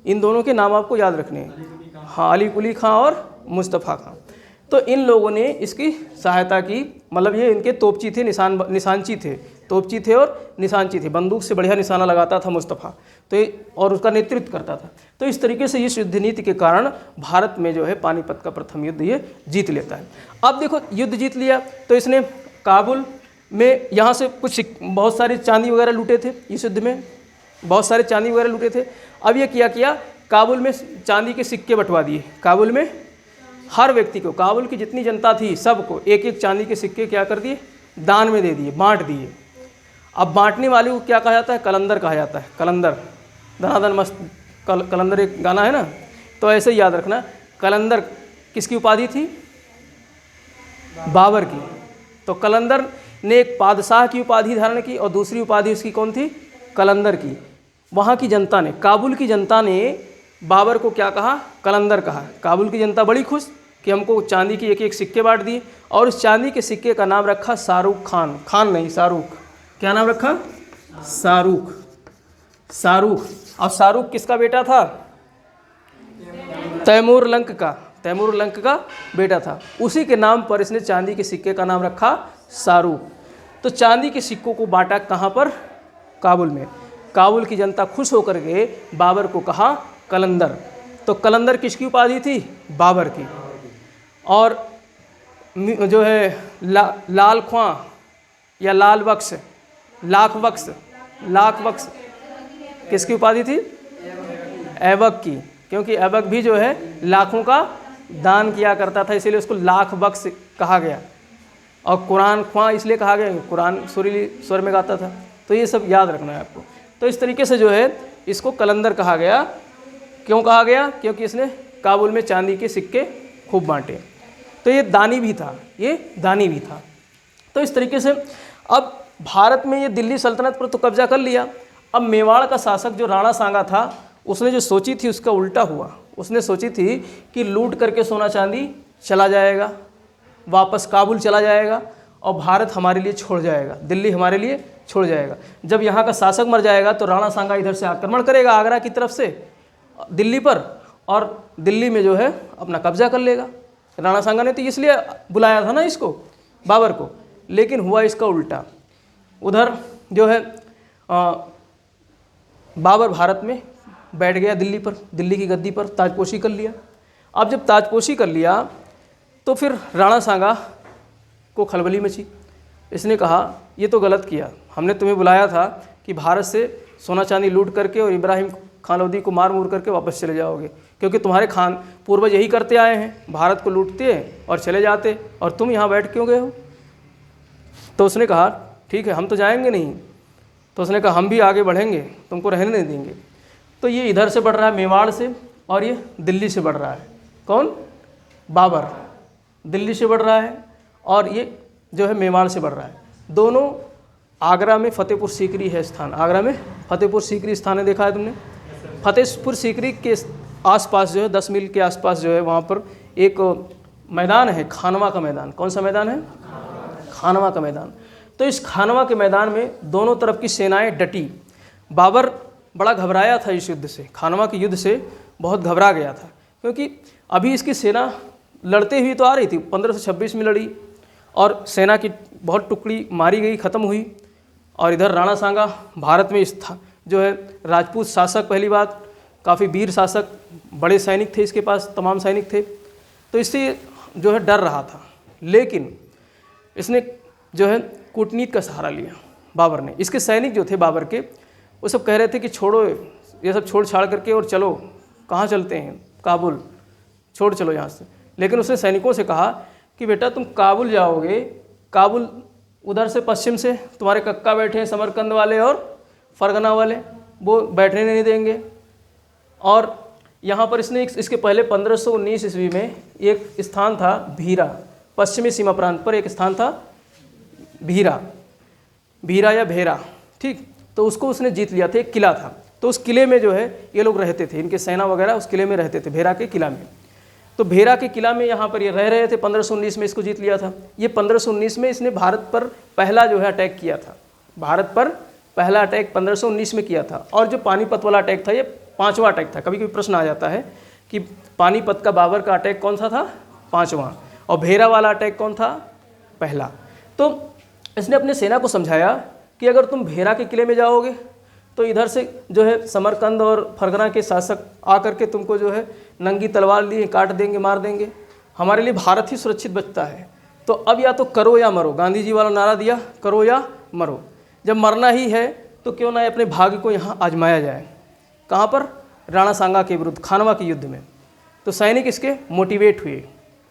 इन दोनों के नाम आपको याद रखने हैं। हाँ, अली कुली खां और मुस्तफ़ा खां। तो इन लोगों ने इसकी सहायता की, मतलब ये इनके तोपची थे, निशानची थे। तोपची थे और निशानची थे। बंदूक से बढ़िया निशाना लगाता था मुस्तफ़ा, तो और उसका नेतृत्व करता था। तो इस तरीके से इस युद्ध नीति के कारण भारत में जो है पानीपत का प्रथम युद्ध ये जीत लेता है। अब देखो, युद्ध जीत लिया तो इसने काबुल में यहाँ से कुछ बहुत सारे चांदी वगैरह लूटे थे। इस युद्ध में बहुत सारे चांदी वगैरह लूटे थे। अब ये किया काबुल में चांदी के सिक्के बंटवा दिए। काबुल में हर व्यक्ति को, काबुल की जितनी जनता थी सबको एक एक चांदी के सिक्के क्या कर दिए? दान में दे दिए, बांट दिए। अब बांटने वाले को क्या कहा जाता है? कलंदर कहा जाता है। कलंदर, धनाधन मस्त कलंदर एक गाना है ना, तो ऐसे ही याद रखना। कलंदर किसकी उपाधि थी? बाबर की। तो कलंदर ने एक बादशाह की उपाधि धारण की और दूसरी उपाधि उसकी कौन थी? कलंदर की। वहाँ की जनता ने, काबुल की जनता ने बाबर को क्या कहा? कलंदर कहा। काबुल की जनता बड़ी खुश कि हमको चांदी की एक एक सिक्के बांट दिए, और उस चांदी के सिक्के का नाम रखा शाहरुख खान। खान नहीं, शाहरुख। क्या नाम रखा? शाहरुख। शाहरुख। अब शाहरुख किसका बेटा था? तैमूर लंक का। तैमूर लंक का बेटा था। उसी के नाम पर इसने चांदी के सिक्के का नाम रखा शाहरुख। तो चांदी के सिक्कों को बांटा कहाँ पर? काबुल में। काबुल की जनता खुश होकर के बाबर को कहा कलंदर। तो कलंदर किसकी उपाधि थी? बाबर की। और जो है लाल ख्वां या लाल बख्श, लाख बख्श किसकी उपाधि थी? ऐबक की। क्योंकि ऐबक भी जो है लाखों का दान किया करता था, इसीलिए उसको लाख बख्श कहा गया। और कुरान ख्वां इसलिए कहा गया, कुरान सुरीली स्वर में गाता था। तो ये सब याद रखना है आपको। तो इस तरीके से जो है इसको कलंदर कहा गया। क्यों कहा गया? क्योंकि इसने काबुल में चांदी के सिक्के खूब बांटे। तो ये दानी भी था, ये दानी भी था। तो इस तरीके से अब भारत में ये दिल्ली सल्तनत पर तो कब्जा कर लिया। अब मेवाड़ का शासक जो राणा सांगा था, उसने जो सोची थी उसका उल्टा हुआ। उसने सोची थी कि लूट करके सोना चांदी चला जाएगा, वापस काबुल चला जाएगा और भारत हमारे लिए छोड़ जाएगा, दिल्ली हमारे लिए छोड़ जाएगा। जब यहाँ का शासक मर जाएगा तो राणा सांगा इधर से आक्रमण करेगा आगरा की तरफ से दिल्ली पर, और दिल्ली में जो है अपना कब्जा कर लेगा। राणा सांगा ने तो इसलिए बुलाया था ना इसको, बाबर को, लेकिन हुआ इसका उल्टा। उधर जो है बाबर भारत में बैठ गया दिल्ली पर, दिल्ली की गद्दी पर ताजपोशी कर लिया। अब जब ताजपोशी कर लिया तो फिर राणा सांगा को खलबली मची। इसने कहा ये तो गलत किया, हमने तुम्हें बुलाया था कि भारत से सोना चांदी लूट करके और इब्राहिम खान लोदी को मार मूर करके वापस चले जाओगे, क्योंकि तुम्हारे खान पूर्वज यही करते आए हैं, भारत को लूटते और चले जाते, और तुम यहाँ बैठ क्यों गए हो। तो उसने कहा ठीक है हम तो जाएंगे नहीं। तो उसने कहा हम भी आगे बढ़ेंगे, तुमको रहने नहीं देंगे। तो ये इधर से बढ़ रहा है मेवाड़ से, और ये दिल्ली से बढ़ रहा है। कौन? बाबर दिल्ली से बढ़ रहा है और ये जो है मेवाड़ से बढ़ रहा है। दोनों आगरा में फतेहपुर सीकरी है स्थान, आगरा में फतेहपुर सीकरी स्थान है, देखा है तुमने। फतेहपुर सीकरी के आसपास जो है 10 मील के आसपास जो है वहाँ पर एक मैदान है, खानवा का मैदान। कौन सा मैदान है? खानवा का मैदान। तो इस खानवा के मैदान में दोनों तरफ की सेनाएं डटी। बाबर बड़ा घबराया था इस युद्ध से, खानवा के युद्ध से बहुत घबरा गया था, क्योंकि अभी इसकी सेना लड़ते हुए तो आ रही थी, 1526 में लड़ी और सेना की बहुत टुकड़ी मारी गई, ख़त्म हुई। और इधर राणा सांगा भारत में जो है राजपूत शासक, पहली बात काफ़ी वीर शासक, बड़े सैनिक थे इसके पास, तमाम सैनिक थे, तो इससे जो है डर रहा था। लेकिन इसने जो है कूटनीति का सहारा लिया बाबर ने। इसके सैनिक जो थे बाबर के, वो सब कह रहे थे कि छोड़ो ये सब, छोड़ छाड़ करके और चलो, कहाँ चलते हैं? काबुल, छोड़ चलो यहाँ से। लेकिन उसने सैनिकों से कहा कि बेटा तुम काबुल जाओगे, काबुल उधर से पश्चिम से तुम्हारे कक्का बैठे हैं, समरकंद वाले और फरगना वाले, वो बैठने नहीं देंगे। और यहाँ पर इसने इसके पहले 1519 ईस्वी में एक स्थान था भीरा, पश्चिमी सीमा प्रांत पर एक स्थान था भीरा या भेरा, ठीक। तो उसको उसने जीत लिया था, एक किला था। तो उस किले में जो है ये लोग रहते थे, इनके सेना वगैरह उस किले में रहते थे, भेरा के किला में। तो भेरा के किला में यहाँ पर ये रह रहे थे। 1519 में इसको जीत लिया था। ये 1519 में इसने भारत पर पहला जो है अटैक किया था, भारत पर पहला अटैक 1519 में किया था। और जो पानीपत वाला अटैक था ये 5वां अटैक था। कभी कभी प्रश्न आ जाता है कि पानीपत का बाबर का अटैक कौन सा था? 5वां। और भेरा वाला अटैक कौन था? पहला। तो इसने अपने सेना को समझाया कि अगर तुम भेरा के किले में जाओगे तो इधर से जो है समरकंद और फरगना के शासक आकर के तुमको जो है नंगी तलवार लिए काट देंगे, मार देंगे। हमारे लिए भारत ही सुरक्षित बचता है। तो अब या तो करो या मरो, गांधी जी वाला नारा दिया, करो या मरो। जब मरना ही है तो क्यों ना अपने भाग्य को यहाँ आजमाया जाए। कहाँ पर? राणा सांगा के विरुद्ध खानवा के युद्ध में। तो सैनिक इसके मोटिवेट हुए।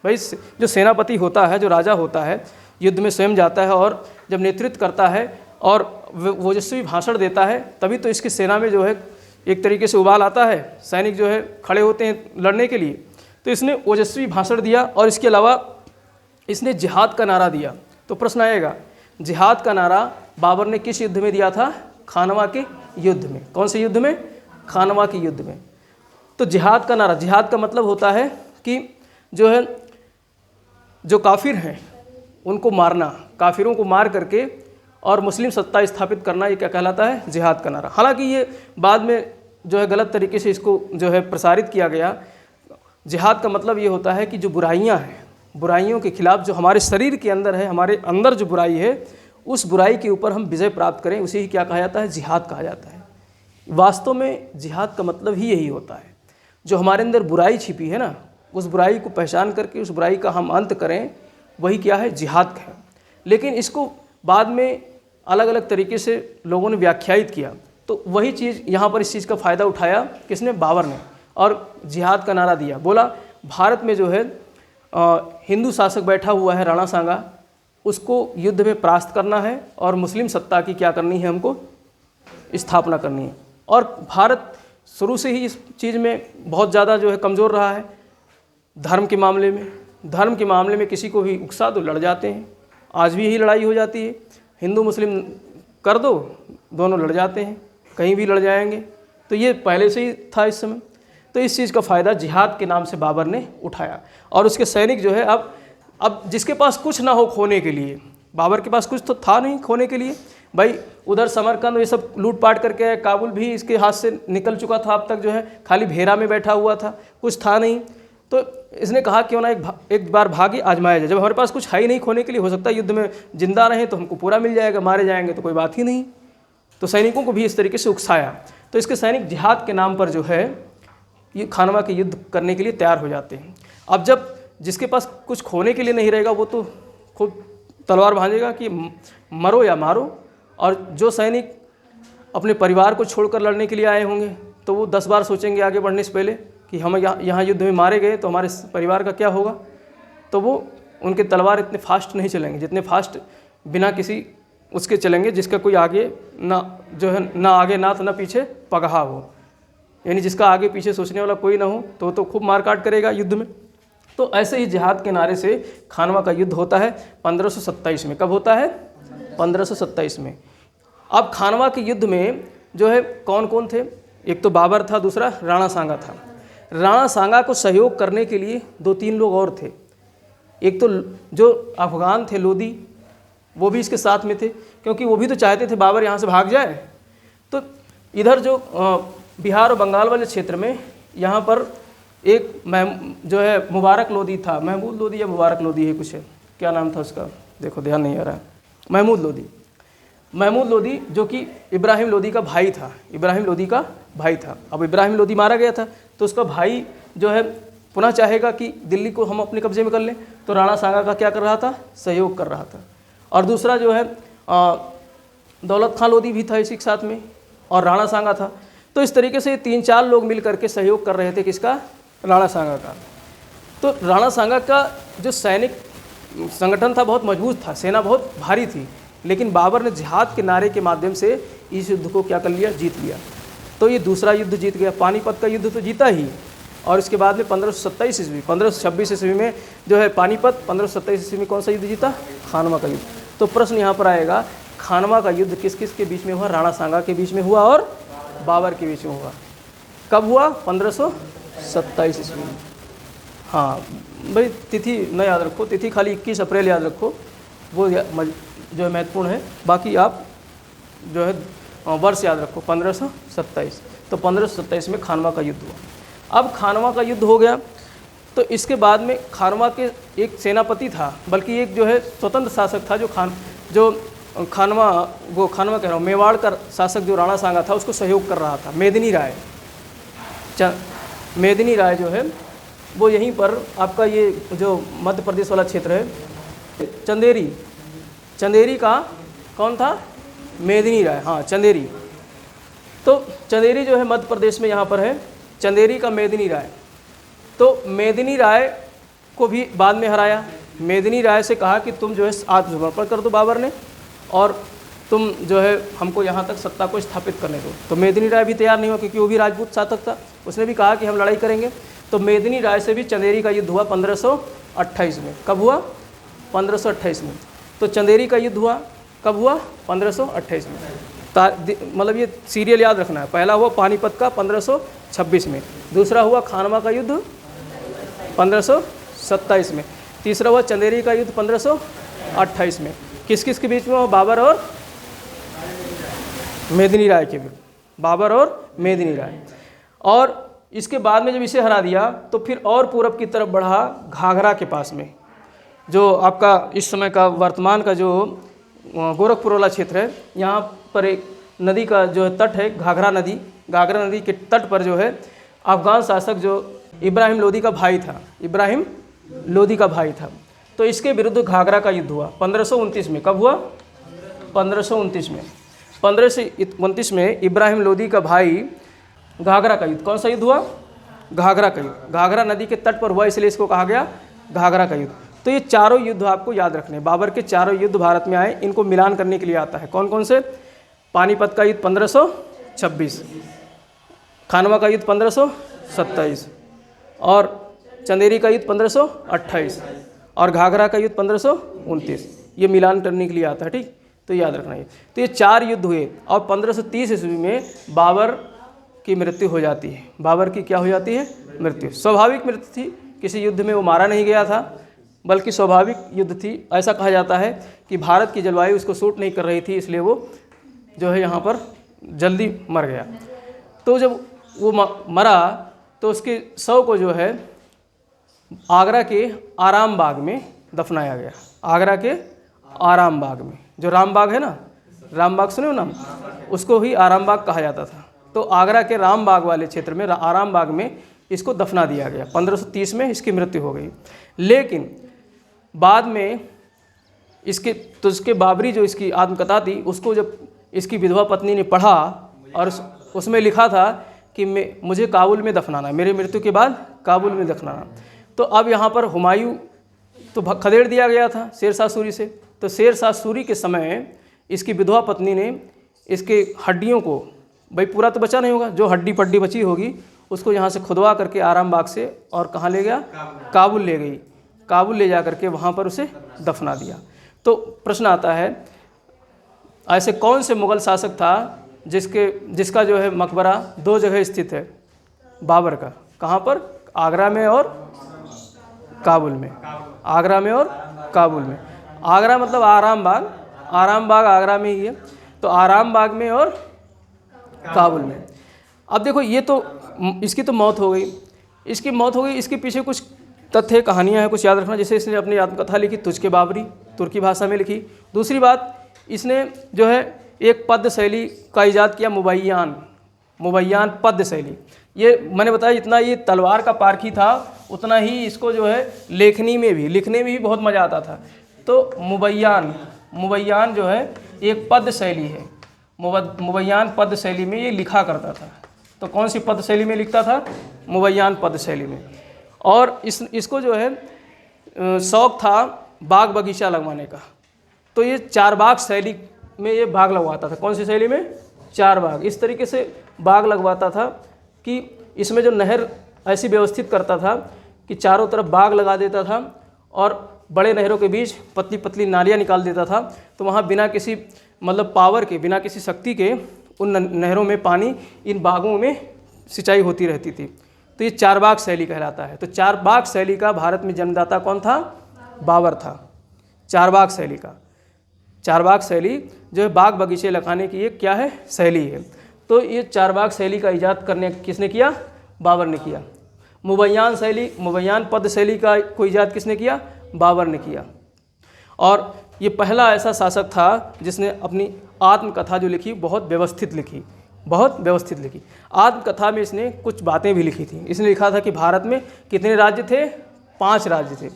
भाई जो सेनापति होता है, जो राजा होता है, युद्ध में स्वयं जाता है और जब नेतृत्व करता है और ओजस्वी भाषण देता है, तभी तो इसकी सेना में जो है एक तरीके से उबाल आता है, सैनिक जो है खड़े होते हैं लड़ने के लिए। तो इसने ओजस्वी भाषण दिया और इसके अलावा इसने जिहाद का नारा दिया। तो प्रश्न आएगा, जिहाद का नारा बाबर ने किस युद्ध में दिया था? खानवा के युद्ध में। कौन से युद्ध में? खानवा के युद्ध में। तो जिहाद का नारा, जिहाद का मतलब होता है कि जो है जो काफिर हैं उनको मारना, काफिरों को मार करके और मुस्लिम सत्ता स्थापित करना, ये क्या कहलाता है? जिहाद का नारा। हालांकि ये बाद में जो है गलत तरीके से इसको जो है प्रसारित किया गया। जिहाद का मतलब ये होता है कि जो बुराइयां हैं, बुराइयों के खिलाफ, जो हमारे शरीर के अंदर है, हमारे अंदर जो बुराई है, उस बुराई के ऊपर हम विजय प्राप्त करें, उसे ही क्या कहा जाता है? जिहाद कहा जाता है। वास्तव में जिहाद का मतलब ही यही होता है, जो हमारे अंदर बुराई छिपी है ना, उस बुराई को पहचान करके उस बुराई का हम अंत करें, वही क्या है? जिहाद है। लेकिन इसको बाद में अलग अलग तरीके से लोगों ने व्याख्यायित किया। तो वही चीज़ यहाँ पर इस चीज़ का फ़ायदा उठाया किसने? बाबर ने, और जिहाद का नारा दिया। बोला भारत में जो है हिंदू शासक बैठा हुआ है राणा सांगा, उसको युद्ध में परास्त करना है और मुस्लिम सत्ता की क्या करनी है? हमको स्थापना करनी है। और भारत शुरू से ही इस चीज़ में बहुत ज़्यादा जो है कमज़ोर रहा है। धर्म के मामले में किसी को भी उकसा दो, लड़ जाते हैं। आज भी यही लड़ाई हो जाती है, हिंदू मुस्लिम कर दो, दोनों लड़ जाते हैं, कहीं भी लड़ जाएंगे। तो ये पहले से ही था इस समय। तो इस चीज़ का फ़ायदा जिहाद के नाम से बाबर ने उठाया। और उसके सैनिक जो है अब जिसके पास कुछ ना हो खोने के लिए, बाबर के पास कुछ तो था नहीं खोने के लिए। भाई उधर समरकंद ये सब लूटपाट करके, काबुल भी इसके हाथ से निकल चुका था, अब तक जो है खाली भेरा में बैठा हुआ था, कुछ था नहीं। तो इसने कहा क्यों ना एक बार भाग्य आजमाया जाए। जब हमारे पास कुछ है ही नहीं खोने के लिए, हो सकता है युद्ध में जिंदा रहें तो हमको पूरा मिल जाएगा, मारे जाएंगे तो कोई बात ही नहीं। तो सैनिकों को भी इस तरीके से उकसाया। तो इसके सैनिक जिहाद के नाम पर जो है ये खानवा के युद्ध करने के लिए तैयार हो जाते हैं। अब जब जिसके पास कुछ खोने के लिए नहीं रहेगा, वो तो खूब तलवार भांजेगा कि मरो या मारो। और जो सैनिक अपने परिवार को छोड़कर लड़ने के लिए आए होंगे तो वो 10 बार सोचेंगे आगे बढ़ने से पहले कि हम यहाँ युद्ध में मारे गए तो हमारे परिवार का क्या होगा। तो वो उनके तलवार इतने फास्ट नहीं चलेंगे जितने फास्ट बिना किसी उसके चलेंगे जिसका कोई आगे ना जो है ना आगे नाथ ना पीछे पगहा हो, यानी जिसका आगे पीछे सोचने वाला कोई ना हो तो खूब मारकाट करेगा युद्ध में। तो ऐसे ही जिहाद के नारे से खानवा का युद्ध होता है 1527 में। कब होता है? 1527 में। अब खानवा के युद्ध में जो है कौन कौन थे? एक तो बाबर था, दूसरा राणा सांगा था। राणा सांगा को सहयोग करने के लिए 2-3 लोग और थे। एक तो जो अफगान थे लोदी, वो भी इसके साथ में थे, क्योंकि वो भी तो चाहते थे बाबर यहाँ से भाग जाए। तो इधर जो बिहार और बंगाल वाले क्षेत्र में यहाँ पर एक जो है मुबारक लोदी था, महमूद लोदी या मुबारक लोदी है कुछ है, क्या नाम था उसका, देखो ध्यान नहीं आ रहा है, महमूद लोदी जो कि इब्राहिम लोदी का भाई था। इब्राहिम लोदी का भाई था। अब इब्राहिम लोदी मारा गया था तो उसका भाई जो है पुनः चाहेगा कि दिल्ली को हम अपने कब्जे में कर लें, तो राणा सांगा का क्या कर रहा था? सहयोग कर रहा था। और दूसरा जो है दौलत खां लोदी भी था इसी के साथ में, और राणा सांगा था। तो इस तरीके से 3-4 लोग मिल करके सहयोग कर रहे थे किसका? राणा सांगा का। तो राणा सांगा का जो सैनिक संगठन था बहुत मजबूत था, सेना बहुत भारी थी, लेकिन बाबर ने जिहाद के नारे के माध्यम से इस युद्ध को क्या कर लिया? जीत लिया। तो ये दूसरा युद्ध जीत गया। पानीपत का युद्ध तो जीता ही, और इसके बाद में 1527 ईस्वी 1526 ईस्वी में जो है पानीपत, 1527 ईस्वी में कौन सा युद्ध जीता? खानवा का युद्ध। तो प्रश्न यहाँ पर आएगा, खानवा का युद्ध किस किस के बीच में हुआ? राणा सांगा के बीच में हुआ और बाबर के बीच में हुआ। कब हुआ? 1527 ईस्वी में। हाँ भाई, तिथि न याद रखो, तिथि खाली 21 अप्रैल याद रखो, वो जो है महत्वपूर्ण है। बाकी आप जो है वर्ष याद रखो 1527। तो 1527 में खानवा का युद्ध हुआ। अब खानवा का युद्ध हो गया तो इसके बाद में खानवा के एक सेनापति था, बल्कि एक जो है स्वतंत्र शासक था, खानवा कह रहा हूँ, मेवाड़ का शासक जो राणा सांगा था उसको सहयोग कर रहा था। मेदिनी राय जो है वो यहीं पर आपका ये जो मध्य प्रदेश वाला क्षेत्र है, चंदेरी का कौन था? मेदिनी राय। हाँ, चंदेरी। तो चंदेरी जो है मध्य प्रदेश में यहाँ पर है, चंदेरी का मेदिनी राय। तो मेदिनी राय को भी बाद में हराया। मेदिनी राय से कहा कि तुम जो है आत्मसमर्पण कर दो बाबर ने, और तुम जो है हमको यहाँ तक सत्ता को स्थापित करने दो। तो मेदिनी राय भी तैयार नहीं हुआ, क्योंकि वो भी राजपूत शासक था। उसने भी कहा कि हम लड़ाई करेंगे। तो मेदिनी राय से भी चंदेरी का युद्ध हुआ 1528 में। कब हुआ? 1528 में। तो चंदेरी का युद्ध हुआ कब हुआ? 1528 में। मतलब ये सीरियल याद रखना है। पहला हुआ पानीपत का 1526 में, दूसरा हुआ खानवा का युद्ध 1527 में, तीसरा हुआ चंदेरी का युद्ध 1528 में। किस किस के बीच में हुआ? बाबर और मेदिनी राय के बीच। बाबर और मेदिनी राय। और इसके बाद में जब इसे हरा दिया तो फिर और पूरब की तरफ बढ़ा, घाघरा के पास में, जो आपका इस समय का वर्तमान का जो गोरखपुर वाला क्षेत्र है, यहाँ पर एक नदी का जो है तट है, घाघरा नदी के तट पर जो है अफगान शासक जो इब्राहिम लोदी का भाई था, तो इसके विरुद्ध घाघरा का युद्ध हुआ 1529 में। कब हुआ? 1529 में। 1529 में इब्राहिम लोदी का भाई घाघरा का युद्ध। कौन सा युद्ध हुआ? घाघरा का युद्ध। घाघरा नदी के तट पर हुआ, इसलिए इसको कहा गया घाघरा का युद्ध। तो ये चारों युद्ध आपको याद रखने हैं। बाबर के चारों युद्ध भारत में आए, इनको मिलान करने के लिए आता है। कौन कौन से? पानीपत का युद्ध 1526, खानवा का युद्ध 1527, और चंदेरी का युद्ध 1528, और घाघरा का युद्ध 1529। ये मिलान करने के लिए आता है, ठीक? तो याद रखना है। तो ये 4 युद्ध हुए, और 1530 ईस्वी में बाबर की मृत्यु हो जाती है। बाबर की क्या हो जाती है? मृत्यु। स्वाभाविक मृत्यु थी, किसी युद्ध में वो मारा नहीं गया था, बल्कि स्वाभाविक युद्ध थी। ऐसा कहा जाता है कि भारत की जलवायु उसको सूट नहीं कर रही थी, इसलिए वो जो है यहाँ पर जल्दी मर गया। तो जब वो मरा तो उसके शव को जो है आगरा के आराम बाग में दफनाया गया। आगरा के आराम बाग में, जो राम बाग है ना, राम बाग सुने हो नाम, उसको ही आराम बाग कहा जाता था। तो आगरा के राम बाग वाले क्षेत्र में, आराम बाग में इसको दफना दिया गया। 1530 में इसकी मृत्यु हो गई। लेकिन बाद में इसके तुझके बाबरी जो इसकी आत्मकथा थी, उसको जब इसकी विधवा पत्नी ने पढ़ा और उसमें लिखा था कि मुझे काबुल में दफनाना, मेरे मृत्यु के बाद काबुल में दफनाना। तो अब यहाँ पर हुमायूं तो खदेड़ दिया गया था शेरशाह सूरी से। तो शेरशाह सूरी के समय इसकी विधवा पत्नी ने इसके हड्डियों को, भाई पूरा तो बचा नहीं होगा, जो हड्डी पड्डी बची होगी उसको यहाँ से खुदवा करके आराम बाग से और कहाँ ले गया, काबुल ले गई। काबुल ले जा करके वहाँ पर उसे दफना दिया। तो प्रश्न आता है, ऐसे कौन से मुग़ल शासक था जिसका जो है मकबरा 2 जगह स्थित है बाबर का? कहाँ पर? आगरा में और काबुल में। आगरा में और काबुल में। आगरा मतलब आराम बाग, आराम बाग आगरा में ही है, तो आराम बाग में और काबुल में। अब देखो ये तो इसकी तो मौत हो गई, इसकी मौत हो गई, इसके पीछे कुछ तथ्य कहानियाँ हैं, कुछ याद रखना। जैसे इसने अपनी आत्मकथा लिखी तुझके बाबरी, तुर्की भाषा में लिखी। दूसरी बात, इसने जो है एक पद्य शैली का इजाद किया, मुबैयान पद्य शैली। ये मैंने बताया जितना ये तलवार का पारखी था उतना ही इसको जो है लिखने में भी बहुत मज़ा आता था। तो मुबैयान जो है एक पद्य शैली है, मुबैयान पद्य शैली में ये लिखा करता था। तो कौन सी पद्य शैली में लिखता था? मुबैयान पद्य शैली में। और इसको जो है शौक़ था बाग बगीचा लगवाने का, तो ये 4 बाग शैली में ये बाग लगवाता था। कौन सी शैली में? 4 बाग। इस तरीके से बाग लगवाता था कि इसमें जो नहर ऐसी व्यवस्थित करता था कि चारों तरफ बाग लगा देता था और बड़े नहरों के बीच पतली पतली नालियाँ निकाल देता था। तो वहाँ बिना किसी मतलब पावर के, बिना किसी शक्ति के उन नहरों में पानी इन बागों में सिंचाई होती रहती थी। तो ये 4 बाग शैली कहलाता है। तो 4 बाग शैली का भारत में जन्मदाता कौन था? बाबर था। 4 बाग शैली का, 4 बाग शैली जो है बाग बगीचे लगाने की एक क्या है? शैली है। तो ये 4 बाग शैली का इजाद करने किसने किया? बाबर ने किया। मुबैयान पद शैली का को इजाद किसने किया? बाबर ने किया। और ये पहला ऐसा शासक था जिसने अपनी आत्मकथा जो लिखी बहुत व्यवस्थित लिखी। आत्मकथा में इसने कुछ बातें भी लिखी थी। इसने लिखा था कि भारत में कितने राज्य थे? 5 राज्य थे।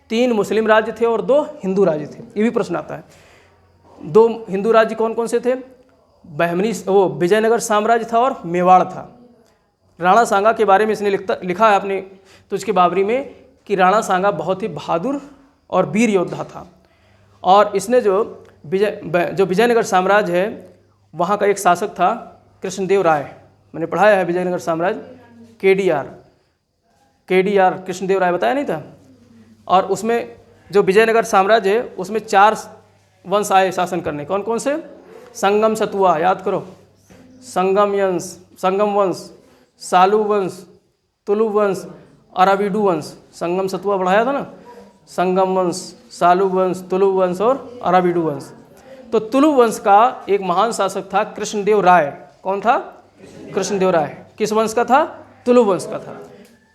3 मुस्लिम राज्य थे और 2 हिंदू राज्य थे। ये भी प्रश्न आता है। 2 हिंदू राज्य कौन कौन से थे? विजयनगर साम्राज्य था और मेवाड़ था। राणा सांगा के बारे में इसने लिखा है अपने तुझके बाबरी में कि राणा सांगा बहुत ही बहादुर और वीर योद्धा था। और इसने जो विजयनगर साम्राज्य है वहाँ का एक शासक था कृष्णदेव राय। मैंने पढ़ाया है विजयनगर साम्राज्य, केडीआर कृष्णदेव राय बताया नहीं था। और उसमें जो विजयनगर साम्राज्य है उसमें 4 वंश आए शासन करने। कौन कौन से? संगम सतुआ, याद करो, संगम वंश, सालू वंश, तुलु वंश, अराविडू वंश। संगम सतुआ पढ़ाया था ना, संगम वंश, सालू वंश, तुलु वंश और अराविडू वंश। तो तुलु वंश का एक महान शासक था कृष्णदेव राय। कौन था? कृष्णदेव राय। किस वंश का था? तुलु वंश का था।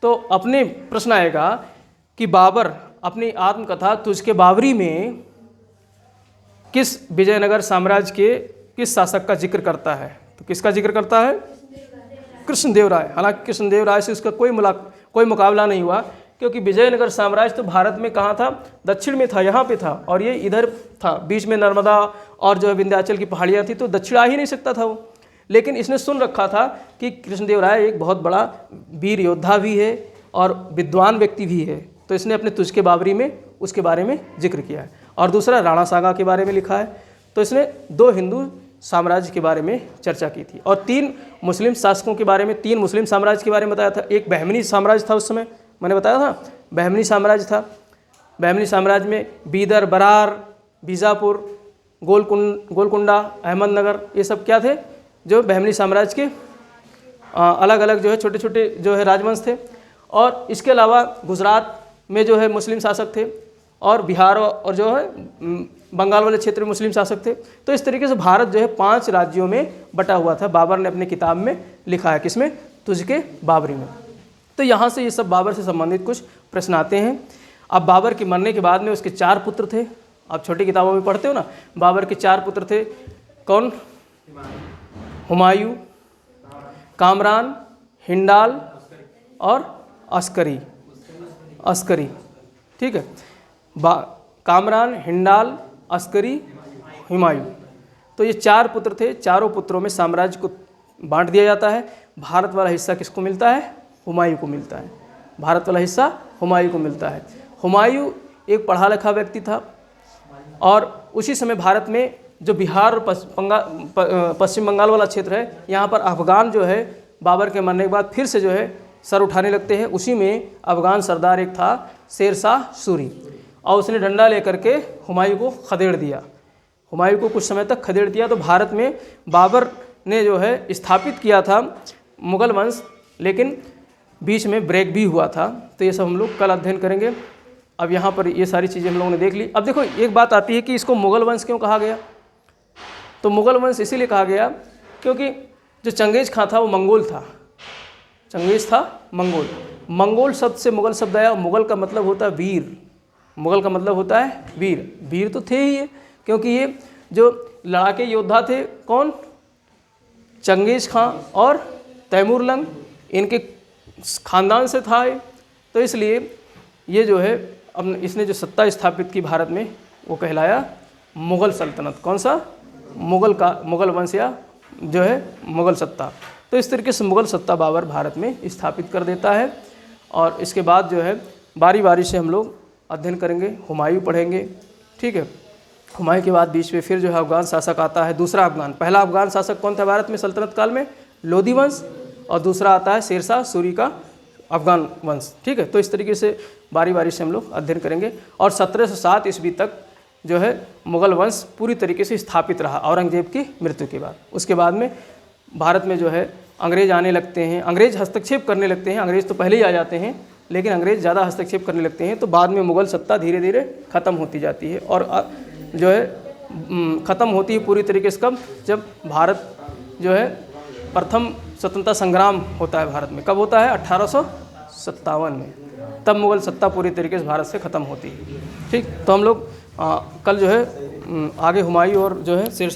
तो अपने प्रश्न आएगा कि बाबर अपनी आत्मकथा तुझके बाबरी में किस विजयनगर साम्राज्य के किस शासक का जिक्र करता है? तो किसका जिक्र करता है? कृष्णदेव राय। हालांकि कृष्णदेव राय से उसका कोई मुकाबला नहीं हुआ, क्योंकि विजयनगर साम्राज्य तो भारत में कहाँ था? दक्षिण में था, यहाँ पे था, और ये इधर था, बीच में नर्मदा और जो है विंध्याचल की पहाड़ियाँ थी, तो दक्षिण आ ही नहीं सकता था वो। लेकिन इसने सुन रखा था कि कृष्णदेव राय एक बहुत बड़ा वीर योद्धा भी है और विद्वान व्यक्ति भी है, तो इसने अपने तुझके बाबरी में उसके बारे में जिक्र किया है। और दूसरा राणा सांगा के बारे में लिखा है। तो इसने 2 हिंदू साम्राज्य के बारे में चर्चा की थी और 3 मुस्लिम शासकों के बारे में, 3 मुस्लिम साम्राज्य के बारे में बताया था। एक बहमनी साम्राज्य था, उस समय मैंने बताया था बहमनी साम्राज्य था। बहमनी साम्राज्य में बीदर, बरार, बीजापुर, गोलकुंडा, अहमदनगर, ये सब क्या थे? जो बहमनी साम्राज्य के अलग अलग जो है छोटे छोटे जो है राजवंश थे। और इसके अलावा गुजरात में जो है मुस्लिम शासक थे और बिहार और जो है बंगाल वाले क्षेत्र में मुस्लिम शासक थे। तो इस तरीके से भारत जो है 5 राज्यों में बटा हुआ था। बाबर ने अपनी किताब में लिखा है, किसमें? तुझके बाबरी में। तो यहाँ से ये सब बाबर से संबंधित कुछ प्रश्न आते हैं। अब बाबर के मरने के बाद में उसके 4 पुत्र थे। आप छोटी किताबों में पढ़ते हो ना, बाबर के 4 पुत्र थे। कौन? हुमायूं, कामरान, हिंडाल और अस्करी। ठीक है, कामरान, हिंडाल अस्करी, हुमायूं। तो ये 4 पुत्र थे। चारों पुत्रों में साम्राज्य को बांट दिया जाता है। भारत वाला हिस्सा किसको मिलता है? हुमायूं को मिलता है। भारत वाला हिस्सा हुमायूं को मिलता है। हुमायूं एक पढ़ा लिखा व्यक्ति था और उसी समय भारत में जो बिहार और पश्चिम बंगाल वाला क्षेत्र है, यहाँ पर अफ़गान जो है बाबर के मरने के बाद फिर से जो है सर उठाने लगते हैं। उसी में अफ़गान सरदार एक था शेरशाह सूरी, और उसने डंडा लेकर के हुमायूं को खदेड़ दिया। हुमायूं को कुछ समय तक खदेड़ दिया। तो भारत में बाबर ने जो है स्थापित किया था मुग़ल वंश, लेकिन बीच में ब्रेक भी हुआ था। तो ये सब हम लोग कल अध्ययन करेंगे। अब यहाँ पर ये सारी चीज़ें हम लोगों ने देख ली। अब देखो एक बात आती है कि इसको मुग़ल वंश क्यों कहा गया? तो मुग़ल वंश इसीलिए कहा गया क्योंकि जो चंगेज़ खां था वो मंगोल था। चंगेज़ था मंगोल। मंगोल शब्द से मुग़ल शब्द आया। मुग़ल का मतलब होता है वीर। मुग़ल का मतलब होता है वीर। वीर तो थे ही ये, क्योंकि ये जो लड़ाके योद्धा थे कौन? चंगेज़ खां और तैमूर लंग, इनके ख़ानदान से था ये। तो इसलिए ये जो है अब इसने जो सत्ता स्थापित की भारत में वो कहलाया मुग़ल सल्तनत। कौन सा? मुग़ल वंश या जो है मुग़ल सत्ता। तो इस तरीके से मुग़ल सत्ता बाबर भारत में स्थापित कर देता है। और इसके बाद जो है बारी बारी से हम लोग अध्ययन करेंगे। हुमायूं पढ़ेंगे, ठीक है। हुमायूं के बाद बीच में फिर जो है अफ़गान शासक आता है। दूसरा अफ़गान, पहला अफ़गान शासक कौन था भारत में सल्तनत काल में? लोधी वंश। और दूसरा आता है शेरशाह सूरी का अफ़गान वंश, ठीक है। तो इस तरीके से बारी बारी से हम लोग अध्ययन करेंगे। और 1707 ईस्वी तक जो है मुग़ल वंश पूरी तरीके से स्थापित रहा औरंगजेब की मृत्यु के बाद। उसके बाद में भारत में जो है अंग्रेज़ आने लगते हैं, अंग्रेज़ हस्तक्षेप करने लगते हैं। अंग्रेज़ तो पहले ही आ जाते हैं, लेकिन अंग्रेज़ ज़्यादा हस्तक्षेप करने लगते हैं। तो बाद में मुग़ल सत्ता धीरे धीरे ख़त्म होती जाती है। और जो है ख़त्म होती है पूरी तरीके से कब? जब भारत जो है प्रथम स्वतंत्रता संग्राम होता है भारत में। कब होता है? 1857 में। तब मुग़ल सत्ता पूरी तरीके से भारत से ख़त्म होती है, ठीक। तो हम लोग कल जो है आगे हुमायूं और जो है शेरशाह